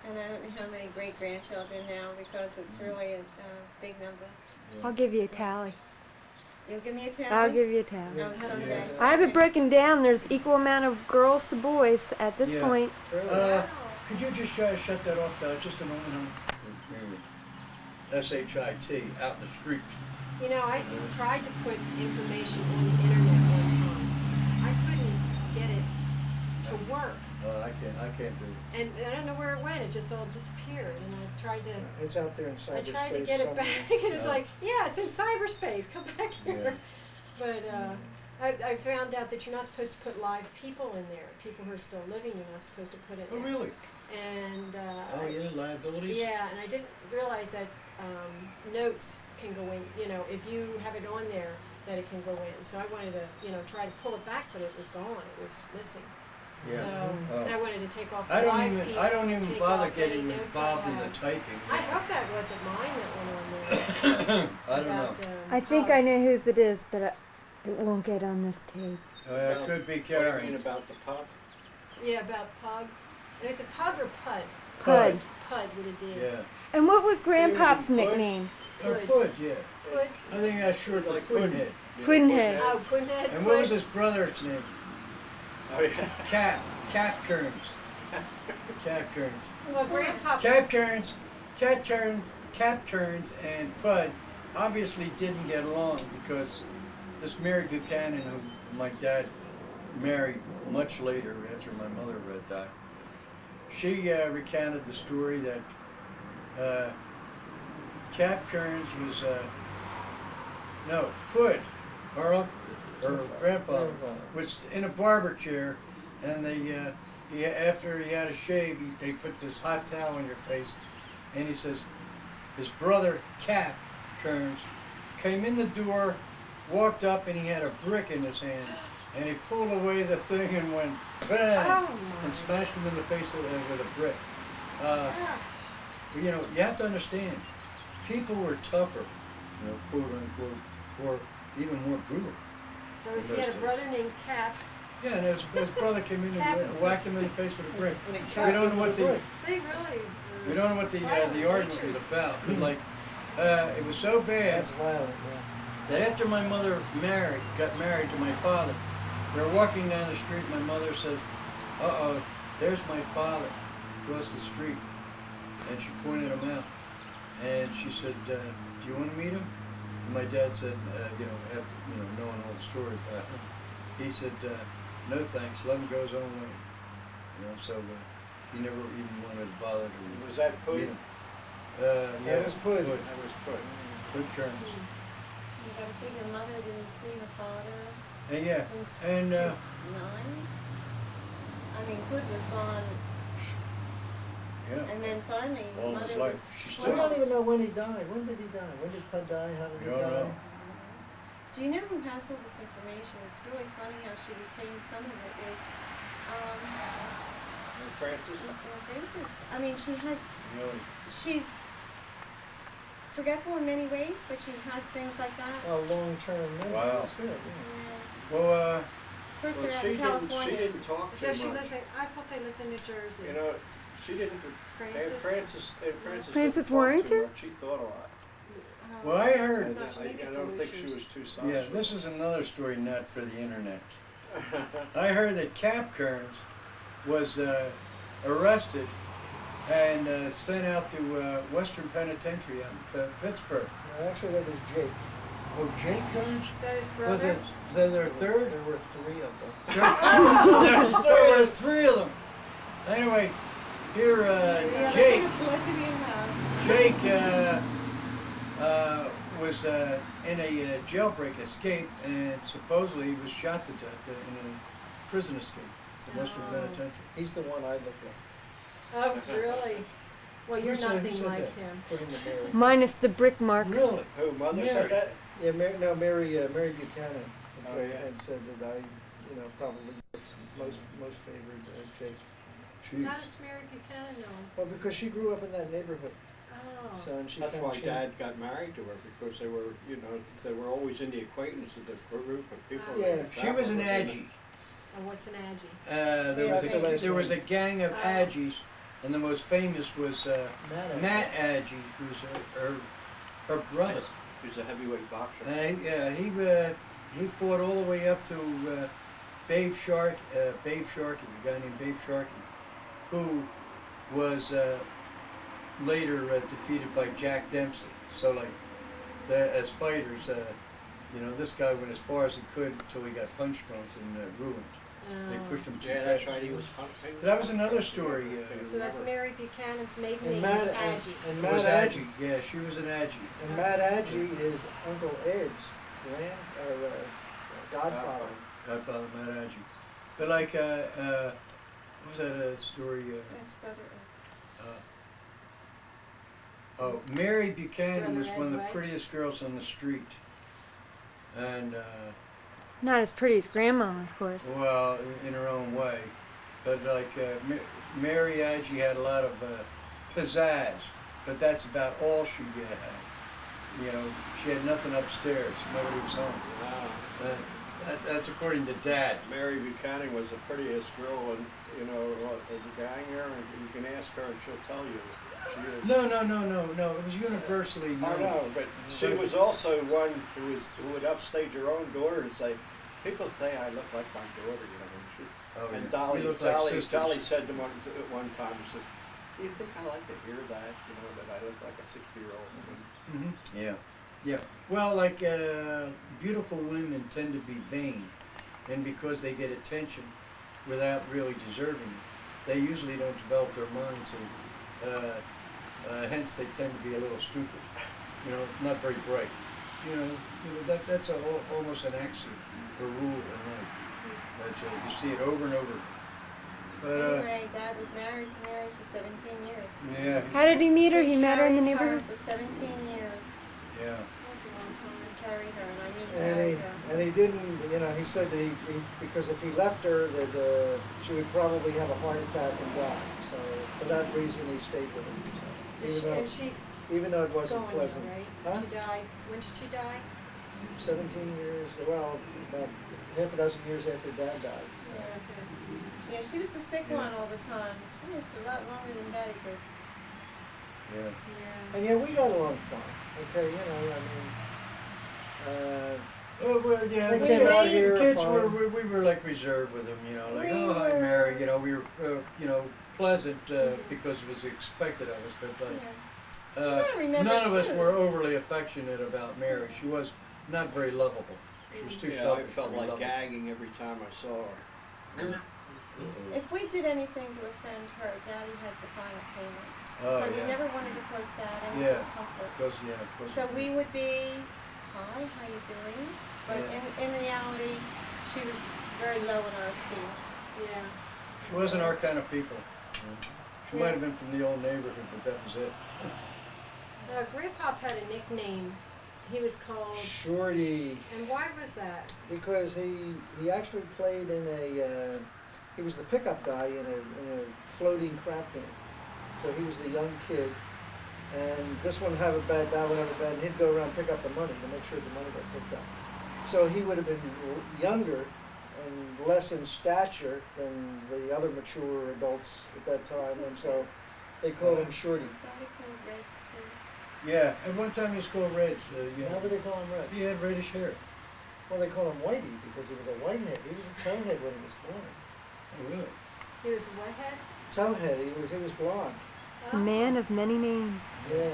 and I don't know how many great-grandchildren now because it's really a big number. I'll give you a tally. You'll give me a tally? I'll give you a tally. Oh, someday. I have it broken down. There's equal amount of girls to boys at this Yeah. point. Wow. Could you just shut that off just a moment, hon? SHIT, out in the street. I tried to put information on the internet one time. I couldn't get it to work. I can't do it. And I don't know where it went. It just all disappeared. And I tried to It's out there in cyberspace. I tried to get it somewhere. back, and it's like, yeah, it's in cyberspace. Come back here. But I found out that you're not supposed to put live people in there. People who are still living, you're not supposed to put in Oh, there. really? And Oh, yeah, liabilities? yeah, and I didn't realize that notes can go in. If you have it on there, that it can go in. So I wanted to, try to pull it back, but it was gone. It was missing. Yeah. So and I wanted to take off the I live don't people. even take bother off any getting notes involved in the had. typing. I hope that wasn't mine that went on there. I don't know. About, I think I know whose it is, but It won't get on this tape. It could be What do you mean Karen. about the pub? Yeah, about pug. Is it pug or pud? Pud. Pud with a D. Yeah. And what was Grandpop's Pud? nickname? Or Pud. Pud, yeah. Pud. I think that's short for Like Puddhead. Pudd'nhead. Oh, Pudd'nhead. And what was Pud. his brother's name? Oh, yeah. Cap Kearns. Cap Kearns. Well, Grandpa. Cap Kearns and Pud obviously didn't get along because this Mary Buchanan, who my dad married much later after my mother died, she recounted the story that Cap Kearns was, no, Pud, her grandfather, was in a barber chair, and after he had a shave, they put this hot towel on your face, and he says his brother Cap Kearns came in the door, walked up, and he had a brick in his hand, and he pulled away the thing and went bang, Oh and my. smashed him in the face with a brick. You know, you have to understand, people were tougher, you know, quote unquote, or even more brutal. So he had a brother named Cap. Yeah, and his brother came in Cap. and whacked him in the face with a brick. And he We capped don't him know what with a the brick. They really. we don't know what the argument was about. But like, it was so bad That's violent, yeah. that after my mother got married to my father, we were walking down the street. My mother says, "Uh-oh, there's my father across the street," and she pointed him out. And she said, "Do you want to meet him?" And my dad said, you know, after knowing all the story about him, he said, "No thanks, let him go his own way." You know, so he never even wanted to bother to Was that meet Pud? him. That was Pud. That was Pud. Good Kearns. You gotta think your mother didn't see her father And yeah, since and she was 9. I mean, Hood was gone, yeah, and then finally, all mother his was. life. She We still. don't even know when he died. When did he die? When did Pud die? How did We he don't die? know. Do you know who has all this information? It's really funny how she retains some of it. Is And Francis? Frances. I mean, Really. she's forgetful in many ways, but she has things like that. Oh, long-term memory. Wow. That's good, yeah. Yeah. Well, Of course, Well, they're out she in California. didn't talk too Yeah, she much. lives in, I thought they lived in New Jersey. You know, she didn't. Francis? Francis Frances didn't talk too Warrington? much. She thought a lot. well, I heard. And not sure. Maybe I it's don't think she illusions. was too social. Yeah, this is another story not for the internet. I heard that Cap Kearns was arrested and sent out to Western Penitentiary in Pittsburgh. No, actually, that was Jake. Oh, Jake Kearns? Is that his Was brother? it? Was that their third? There were 3 of them. There was 3 of them. Anyway, here Yeah, they Jake. can afford to be in love. Jake was in a jailbreak escape, and supposedly he was shot to death in a prison escape at Western Oh. Penitentiary. He's the one I looked at. Oh, really? Well, you're Who said- who nothing said like that? him. Put him in Mary. Minus the brick marks. Really? Who, mother Mary. said that? Yeah, Mary Buchanan. Oh, yeah. And said that I, probably most favored Jake. Jeez. How does Mary Buchanan know? Well, because she grew up in that neighborhood, Oh. so and she That's kinda- why she- Dad got married to her, because they were, they were always in the acquaintance of the group of people. Yeah. that She was an traveled with Aggie. And what's an Aggie? There Yeah, was that's a there was a gang of Oh. Aggies, and the most famous was Matt. Aggie, who's her brother. He was a heavyweight boxer. He fought all the way up to Babe Sharkey, a guy named Babe Sharkey, who was later defeated by Jack Dempsey. So like, as fighters, this guy went as far as he could until he got punch drunk and ruined. They pushed him too Yeah, fast. that's right, he was punched. That was another story. So that's Mary Buchanan's maiden And name Matt is and, Aggie. and It Matt was Aggie. Aggie. Yeah, she was an Aggie. And Matt Aggie is Uncle Ed's godfather. Godfather Matt Aggie. But like, what was that story? That's brother. Mary Buchanan Brother was one of the Ed, right? prettiest girls on the street. And, Not as pretty as Grandma, of course. well, in her own way. But like, Mary Aggie had a lot of pizzazz, but that's about all she had. She had nothing upstairs. Nobody was home. Wow. That's according to Dad. Mary Buchanan was the prettiest girl, and you know, as a gang here, and you can ask her, and she'll tell you. She is. No. It was universally I known. know, but she was also one who would upstage her own daughter and say, "People say I look like my daughter," you know. And, Oh, yeah. and Dolly, You look like sisters. Dolly said to him at one time, she says, "Do you think I like to hear that? You know, that I look like a 60-year-old woman." Mm-hmm. Yeah. Well, like beautiful women tend to be vain, and because they get attention without really deserving it, they usually don't develop their minds, and hence they tend to be a little stupid. You know, not very bright. You know that's almost an axiom, a rule in life. That you see it over and over. But Anyway, Dad was married to Mary for 17 years. yeah, How did he meet her? He met her in the Carried neighborhood? For 17 years. yeah. That was a long time to carry her, and I mean And carry he, her. and he didn't, you know, he said that he because if he left her, that she would probably have a heart attack and die. So for that reason, he stayed with him. So, And she's even though it wasn't gone now, pleasant. right? Huh? She died, when did she die? 17 years, well, about half a dozen years after Dad died. So. Yeah. Yeah, she was the sick one all the time. She lived a lot longer than Daddy did. Yeah. Yeah. And yeah, we got along fine. Okay, you know, I mean, Oh, well, yeah, They the came out here kids fine. we were like reserved with them, you know, like, We oh, hi, were- Mary, you know, we were, you know, pleasant because it was expected of us, but like, Yeah. You gotta remember, none of us too. were overly affectionate about Mary. She was not very lovable. She was too Yeah, I selfish. felt to be like lovable. gagging every time I saw her. If we did anything to offend her, Daddy had the final payment. Oh, So we yeah. never wanted to cause Dad any Yeah. discomfort. Because, yeah, of course. So we would be, hi, how you doing? But Yeah. in reality, she was very low in our esteem. Yeah. She wasn't our kind of people. She Yeah. might have been from the old neighborhood, but that was it. Grandpa had a nickname. He was called, Shorty, and why was that? because he actually played in a, he was the pickup guy in a floating crap game. So he was the young kid, and this one have a bad, that one have a bad, and he'd go around pick up the money to make sure the money got picked up. So he would have been younger and less in stature than the other mature adults at that time, and so they called him Shorty. Daddy called Reds too. Yeah, at one time he was called Reg. Yeah. How would they call him Rex? He had reddish hair. Well, they call him Whitey because he was a whitehead. He was a towhead when he was born. Oh, really? He was what head? Towhead. He was blonde. A man of many names. Yeah.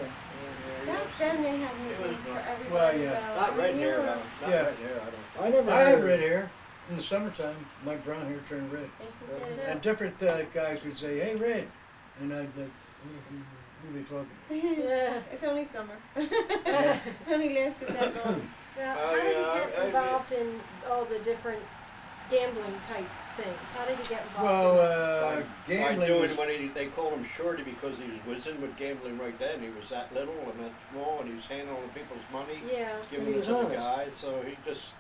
Back then they had nicknames for everybody. Well, yeah. though. Not I red mean, hair, you were- though. Not Yeah. red hair, I don't. I never. I had heard- red hair. In the summertime, my brown hair turned red. Yes, you did. And different guys would say, "Hey, Red," and I'd like, "Who are they talking Yeah. It's only summer. Yeah. Only lasted that long. Now, Oh, how did he yeah, get I- involved in all the different gambling type things? How did he get involved? Well, By gambling doing was, when they called him Shorty because he was in with gambling right then. He was that little and that small, and he was handling people's money, Yeah. giving He it was to the honest. guys. So he just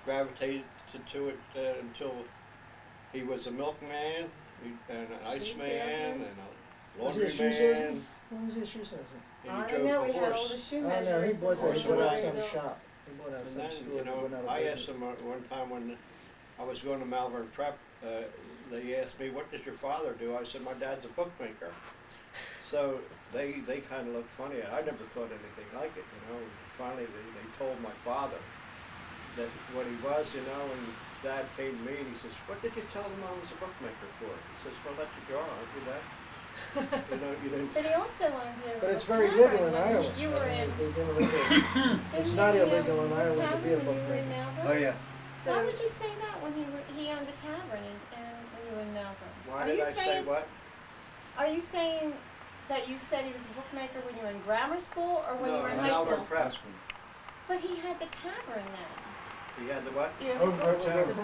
gravitated to it until he was a milkman, and an Shoe iceman, salesman. and a Was he a shoe laundryman. salesman? When was he a shoe salesman? And I he don't drove know. the We had all horse. the shoe Oh no, measures. he bought Horse that. He bought out and some wagon. shop. He bought out And some then, store. you that know, went out of I asked business. him one time when I was going to Malvern Prep, they asked me, "What does your father do?" I said, "My dad's a bookmaker." So they kind of looked funny. I never thought anything like it, you know. Finally, they told my father that what he was, you know, and Dad came to me and he says, "What did you tell him I was a bookmaker for?" He says, "Well, that's your job, aren't you, Dad?" You know, you didn't. But he also wanted to. But it's go very tavern legal in when Ireland. You were in. It's not illegal in Ireland to be a bookmaker. bookmaker. oh yeah, So Why would you say that when he owned the tavern and when you were in Melbourne? Why Are did you I say saying, what? Are you saying that you said he was a bookmaker when you were in grammar school or when you No, were in in high Malvern school? Prep. But he had the tavern then. He had the what? You know, Over the- our tavern.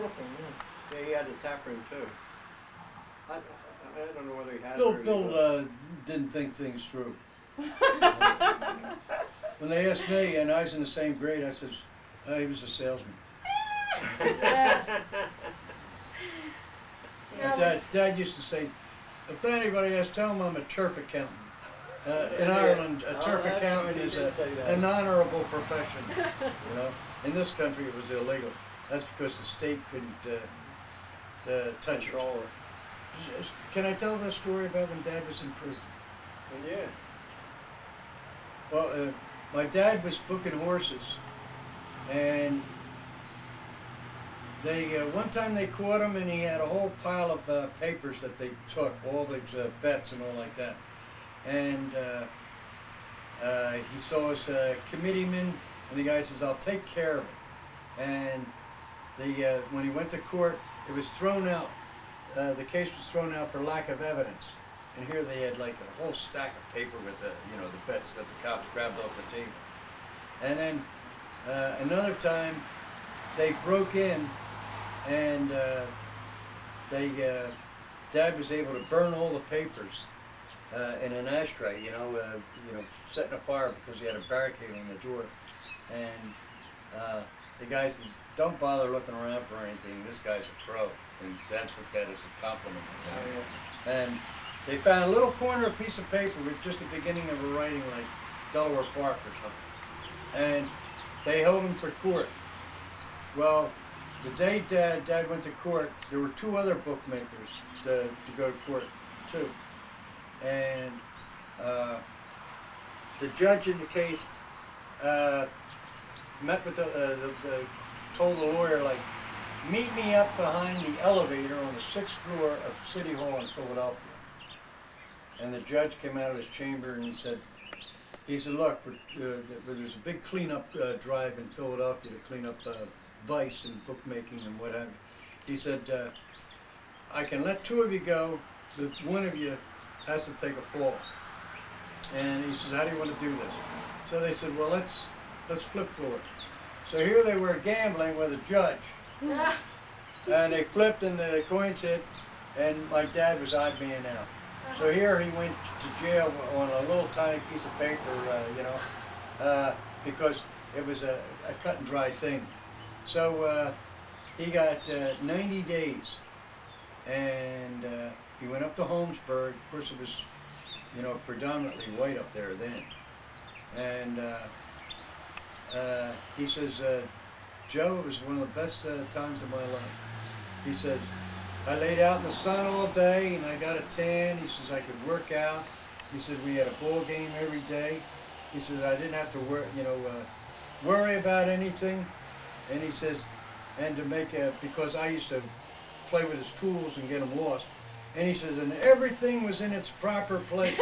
Yeah, he had the tap room too. I don't know whether he had Bill, it or he Bill wasn't. didn't think things through. When they asked me, and I was in the same grade, I says, "He was a salesman." yeah. Now, And this- Dad used to say, "If anybody asks, tell them I'm a turf accountant." In Yeah. Ireland, a Oh, turf that's accountant right, he is did say that. an honorable profession. You know, in this country it was illegal. That's because the state couldn't touch it. Control it. Can I tell the story about when Dad was in prison? And yeah. Well, my dad was booking horses, and they one time they caught him, and he had a whole pile of papers that they took, all these bets and all like that. And he saw us committeeman, and the guy says, "I'll take care of it." And when he went to court, it was thrown out. The case was thrown out for lack of evidence. And here they had like a whole stack of paper with the bets that the cops grabbed off the table. And then another time, they broke in, and Dad was able to burn all the papers in an ashtray, setting a fire because he had a barricade on the door. And the guy says, "Don't bother looking around for anything. This guy's a pro." And Dad took that as a compliment. And they found a little corner piece of paper with just the beginning of a writing like Delaware Park or something. And they held him for court. Well, the day Dad went to court, there were two other bookmakers to go to court too. And the judge in the case met with told the lawyer, like, "Meet me up behind the elevator on the 6th floor of City Hall in Philadelphia." And the judge came out of his chamber and he said, "Look, there's a big cleanup drive in Philadelphia to clean up vice and bookmaking and what have you." He said, "I can let two of you go, but one of you has to take a fall." And he says, "How do you want to do this?" So they said, "Well, let's flip floor." So here they were gambling with a judge. And they flipped and the coins hit, and my dad was odd man out. So here he went to jail on a little tiny piece of paper, because it was a cut and dry thing. So he got 90 days, and he went up to Holmesburg. Of course, it was, predominantly white up there then. And he says, "Joe, it was one of the best times of my life." He says, "I laid out in the sun all day and I got a tan." He says, "I could work out." He said, "We had a ball game every day." He says, "I didn't have to worry about anything." And he says, and to make because I used to play with his tools and get them lost. And he says, "And everything was in its proper place."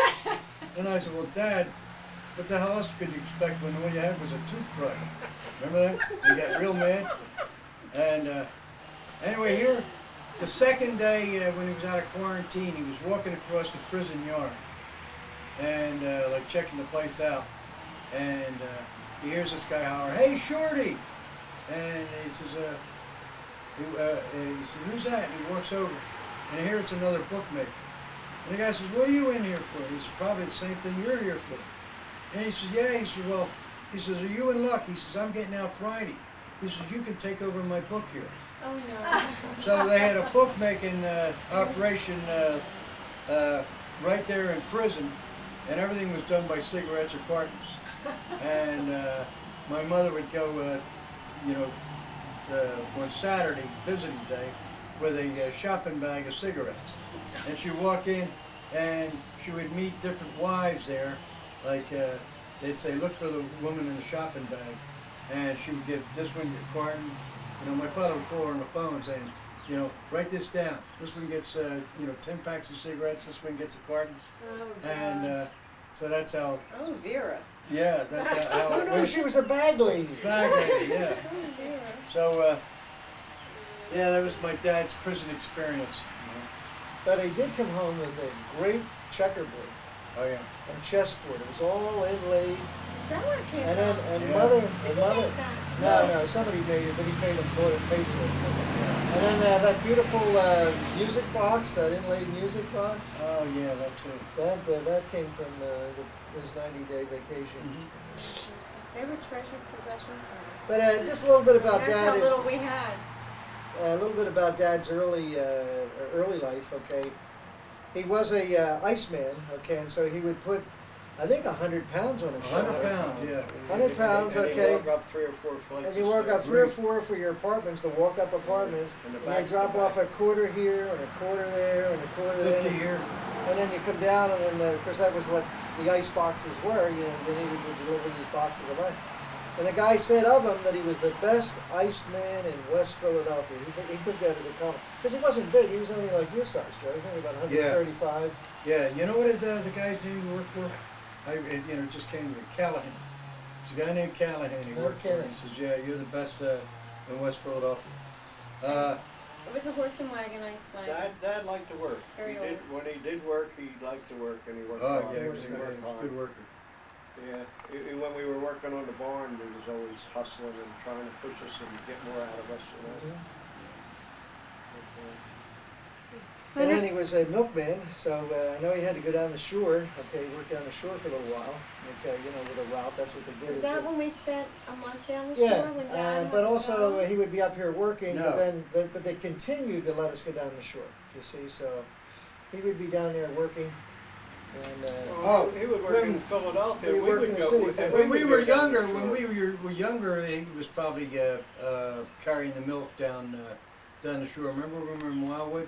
And I said, "Well, Dad, what the hell else could you expect when all you had was a toothbrush?" Remember that? He got real mad. And anyway, here, the second day when he was out of quarantine, he was walking across the prison yard and like checking the place out. And he hears this guy holler, "Hey, Shorty!" And he says, "Who's that?" And he walks over, and here it's another bookmaker. And the guy says, "What are you in here for?" He says, "Probably the same thing you're here for." And he says, "Yeah." He says, "Well," he says, "are you in luck?" He says, "I'm getting out Friday." He says, "You can take over my book here." Oh, no. So they had a bookmaking operation right there in prison, and everything was done by cigarettes or cartons. And my mother would go, on Saturday, visiting day, with a shopping bag of cigarettes. And she'd walk in, and she would meet different wives there. Like, they'd say, "Look for the woman in the shopping bag." And she would give this one a carton. My father would call her on the phone saying, "Write this down. This one gets, 10 packs of cigarettes. This one gets a carton." Oh, God. And so that's how, Oh, Vera. yeah, that's how Oh it no, went. she was a bag lady. Bag lady, yeah. Oh, Vera. So, yeah, that was my dad's prison experience. But he did come home with a great checkerboard Oh, yeah. and chessboard. It was all inlaid. Is that where it came And then, from? and Yeah. mother, Did and you mother. make that? No, somebody made it, but he paid for it. And then that beautiful music box, that inlaid music box, Oh, yeah, that too. that came from his 90-day vacation. Mm-hmm. They were treasured possessions. But just a little bit about That's Dad how is little we had. a little bit about Dad's early life. Okay, he was a iceman. Okay, and so he would put I think 100 pounds on a 100 shoulder. pounds, yeah. 100 pounds, and okay. you walk up 3 or 4 flights. And you of walk up stairs. 3 or 4 for your apartments, the walk-up apartments, And the and back- they drop the off back. a quarter here and a quarter there and a quarter 50 there. here. And then you come down, and then, of course, that was what the ice boxes were. You know, they needed to deliver these boxes of ice. And the guy said of him that he was the best iced man in West Philadelphia. He took that as a compliment. Because he wasn't big, he was only like your size, Joe. He was only about 135. Yeah, you know what is the guy's name he worked for? It just came to me, Callahan. It's a guy named Callahan he worked for. Okay. He says, yeah, you're the best in West Philadelphia. It was a horse and wagon ice wagon. Dad liked to work. Very He did, when he did work, he liked to work, and he worked Oh, hard. yeah, he he was was a a worked hard. good worker. Yeah, when we were working on the barn, he was always hustling and trying to push us and get more out of us, you know. And then he was a milkman, so I know he had to go down the shore. Okay, he worked down the shore for a little while. Okay, you know, with a route, that's what they did. Is that when we spent a month down the Yeah, shore when Dad had but to also go? he would be up here working, but No. but they continued to let us go down the shore. You see, so he would be down there working, and Oh, He would work when- in Philadelphia. he We worked would in the go, city, and too. When we would were go down younger, the when shore. we were younger, he was probably carrying the milk down the shore. Remember when we were in Wildwood?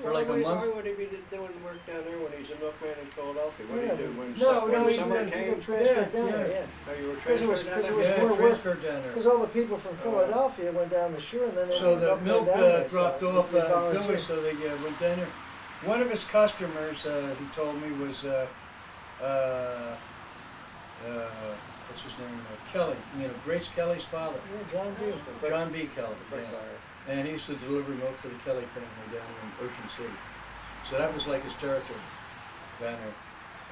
For like a month? Why would he be doing work down there when he's a milkman in Philadelphia? What did Yeah, he do when, no, when no, he summer did- came? he transferred down yeah. there, yeah. Oh, you were 'Cause it was- transferred 'cause it down was there? Yeah, more work. transferred down there. Because all the people from Philadelphia went down the shore, and then they So were the milkmen milk down there, dropped so off we in Philly, volunteered. so they went down there. One of his customers, he told me, was what's his name? Kelly. You know, Grace Kelly's father, Yeah, John Deere. John B. Kelly. Brick Yeah. fire. And he used to deliver milk for the Kelly family down in Ocean City. So that was like his territory down there.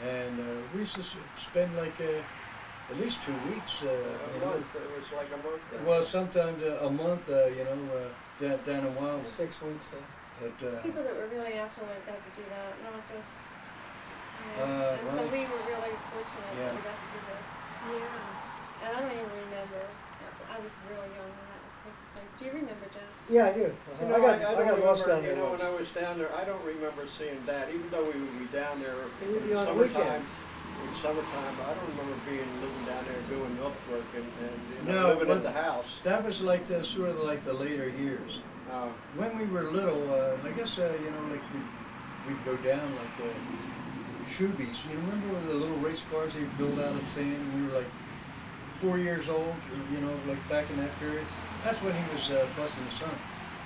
And we used to spend like at least 2 weeks. A You know, month, it was like a month. then. well, sometimes a month. You know, down in Wildwood. 6 weeks. But, People that were really affluent got to do that, not just, you know. Uh, And so right. we were really fortunate Yeah. that we got to do this. Yeah. And I don't even remember, I was really young when that was taking place. Do you remember, Jeff? Yeah, I do. You know, I got don't lost down remember, there you know, once. when I was down there, I don't remember seeing Dad, even though we would be down there He would in be on summertime. weekends. In summertime, I don't remember living down there doing milk work and you No, know, living but- in the house. that was like sort of like the later years. When we were little, I guess you know, like we'd go down like Shoebies. You remember the little race cars they built out of sand? And we were like 4 years old. You know, like back in that period. That's when he was busting his son.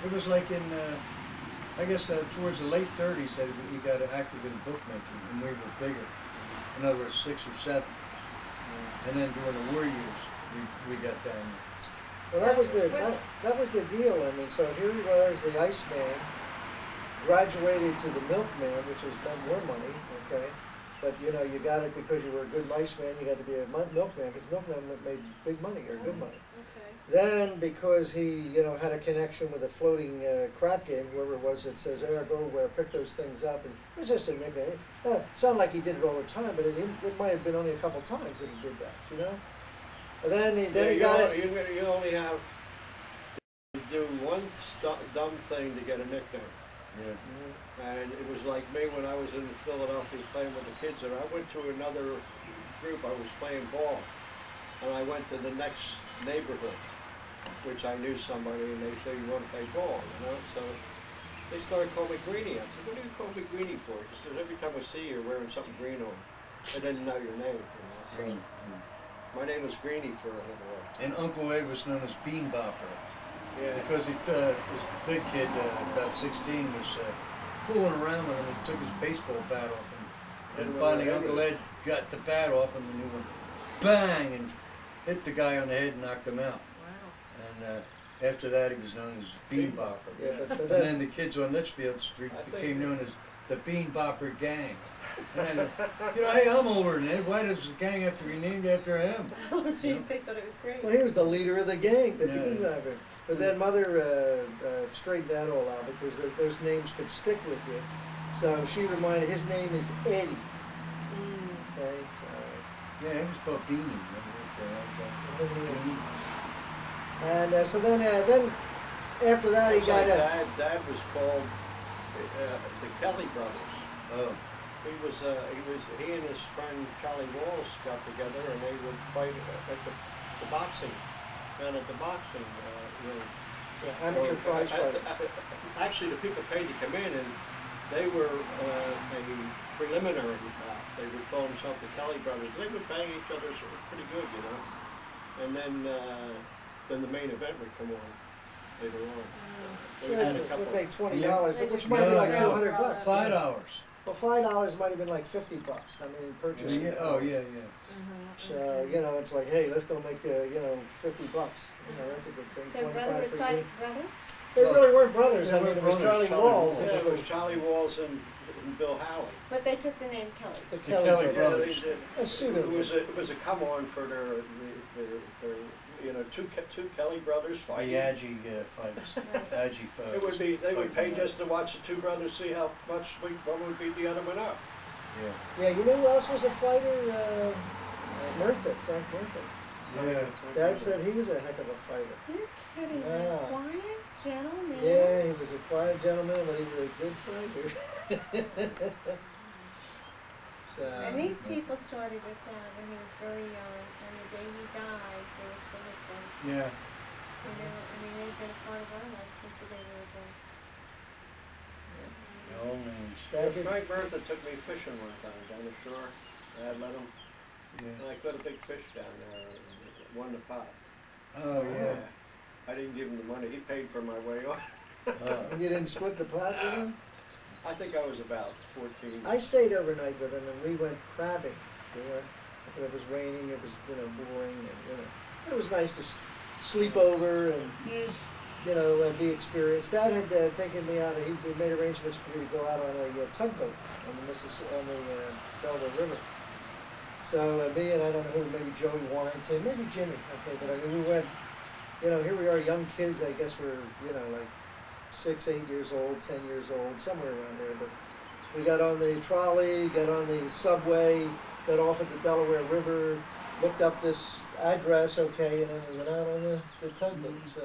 It was like in, I guess towards the late 30s that he got active in bookmaking, and we were bigger. In other words, 6 or 7. And then during the war years, we got down there. Well, that was Was- that was the deal. I mean, so here he was, the Iceman, graduated to the Milkman, which was meant more money. Okay, but you know, you got it because you were a good Iceman. You got to be a milkman because milkman made big money or good money. Okay. Then, because he, you know, had a connection with a floating crap game, whoever it was that says, "Oh, go pick those things up," and it was just a nickname. It sounded like he did it all the time, but it might have been only a couple times that he did that, you know. And then he got it. You only have to do one dumb thing to get a nickname. Yeah. And it was like me when I was in Philadelphia playing with the kids there. I went to another group, I was playing ball. And I went to the next neighborhood, which I knew somebody, and they said, "You want to play ball," you know? So they started calling me Greenie. I said, "What do you call me Greenie for?" He said, "Every time I see you, you're wearing something green on." I didn't know your name, you know? So my name was Greenie for a little while. And Uncle Ed was known as Bean Bopper. Yeah. Because this big kid, about 16, was fooling around with him and took his baseball bat off him. And Didn't finally remember Uncle Ed got the bat off him and he went bang and hit the guy on the head and knocked him out. Wow. And after that he was known as Bean Bopper. Yeah, but And then, then the kids on Litchfield Street I think- became known as the Bean Bopper Gang. And, you know, hey, I'm older than Ed. Why does the gang have to be named after him? Oh, jeez, they thought it was great. well, he was the leader of the gang, the Yeah. beanbagger. But then Mother straightened that all out because those names could stick with you. So she reminded his name is Eddie. Mm. Okay, so. Yeah, he was called Beanie. Remember, for a long time. And so then after that he It's like got a. Dad was called the Kelly brothers. Oh, he and his friend Charlie Walls got together and they would fight at the boxing, down at the boxing, Yeah, amateur prize fighter. Actually, the people paid to come in and they were a preliminary bout. They would call themselves the Kelly brothers. They would bang each other pretty good, you know. And then the main event would come on later on. So We had a it couple. would make $20, They which just might be No, like no. $200. $5. Well, $5 might have been like $50. I mean, purchase. Yeah, oh, yeah, yeah. So, you know, it's like, hey, let's go make, $50. You know, that's a good thing. So brother 25 would for fight you. brother? They really weren't brothers. They I mean, weren't it was brothers, Charlie Charlie Walls. Walls. Yeah, it was Charlie Walls and Bill Howley. But they took the name Kelly. The Kelly Kelly brothers. brothers. Yeah, they did. A pseudo. It was a come on for their two Kelly brothers The fighting. Aggie fights. Aggie fights. It would be they would pay Fighting just to watch the two brothers see how much one would beat the other one up. Yeah. Yeah, you know who else was a fighter? Murtha, Frank Murtha. Yeah. Dad said he was a heck of a fighter. You're kidding, Yeah. that quiet gentleman. Yeah, he was a quiet gentleman, but he was a good fighter. So, And these people started with Dad when he was very young, and the day he died, they were still his friends. Yeah. You know, I mean, they've been a part of our life since the day we were born. The old names. Dad did, Frank Bertha took me fishing one time down the shore. Dad let him, and Yeah. I caught a big fish down there, won the pot. Oh, yeah. I didn't give him the money. He paid for my way off. you didn't split the pot with him? I think I was about 14. I stayed overnight with him, and we went crabbing. It was raining, it was, boring, and, it was nice to sleep over and, be experienced. Dad had taken me out, he made arrangements for me to go out on a tugboat on the Delaware River. So me and I don't know who, maybe Joey Warrington, maybe Jimmy, okay, but I mean, we went, here we are, young kids, I guess we're, like 6, 8 years old, 10 years old, somewhere around there, but we got on the trolley, got on the subway, got off at the Delaware River, looked up this address, okay, and then we went out on the tugboat, so.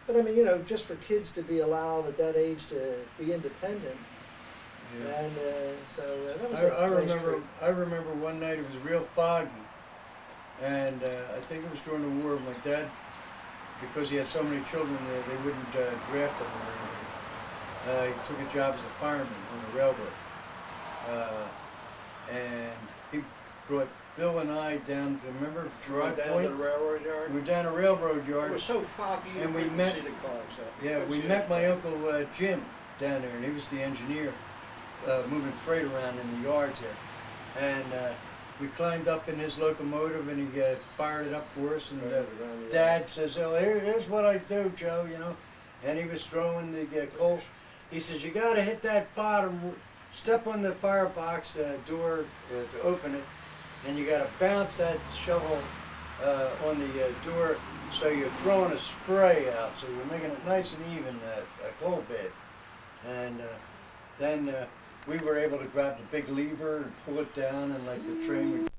But I mean, just for kids to be allowed at that age to be independent, Yeah. and so that was I a nice remember. trip. I remember one night it was real foggy, and I think it was during the war. My dad, because he had so many children there, they wouldn't draft him or anything. He took a job as a fireman on the railroad, and he brought Bill and I down. Remember Gerard Down to Point? the railroad yard. We were down a railroad It yard. was so foggy you And we couldn't met- see the cars. Yeah, we met my uncle Jim down there, and he was the engineer moving freight around in the yards there. And we climbed up in his locomotive, and he fired it up for us. And Dad says, "Oh, here's what I do, Joe," And he was throwing the coals. He says, "You got to hit that bottom, step on the firebox door to open it, and you got to bounce that shovel on the door, so you're throwing a spray out, so you're making it nice and even, a coal bed." And then we were able to grab the big lever and pull it down, and like the train would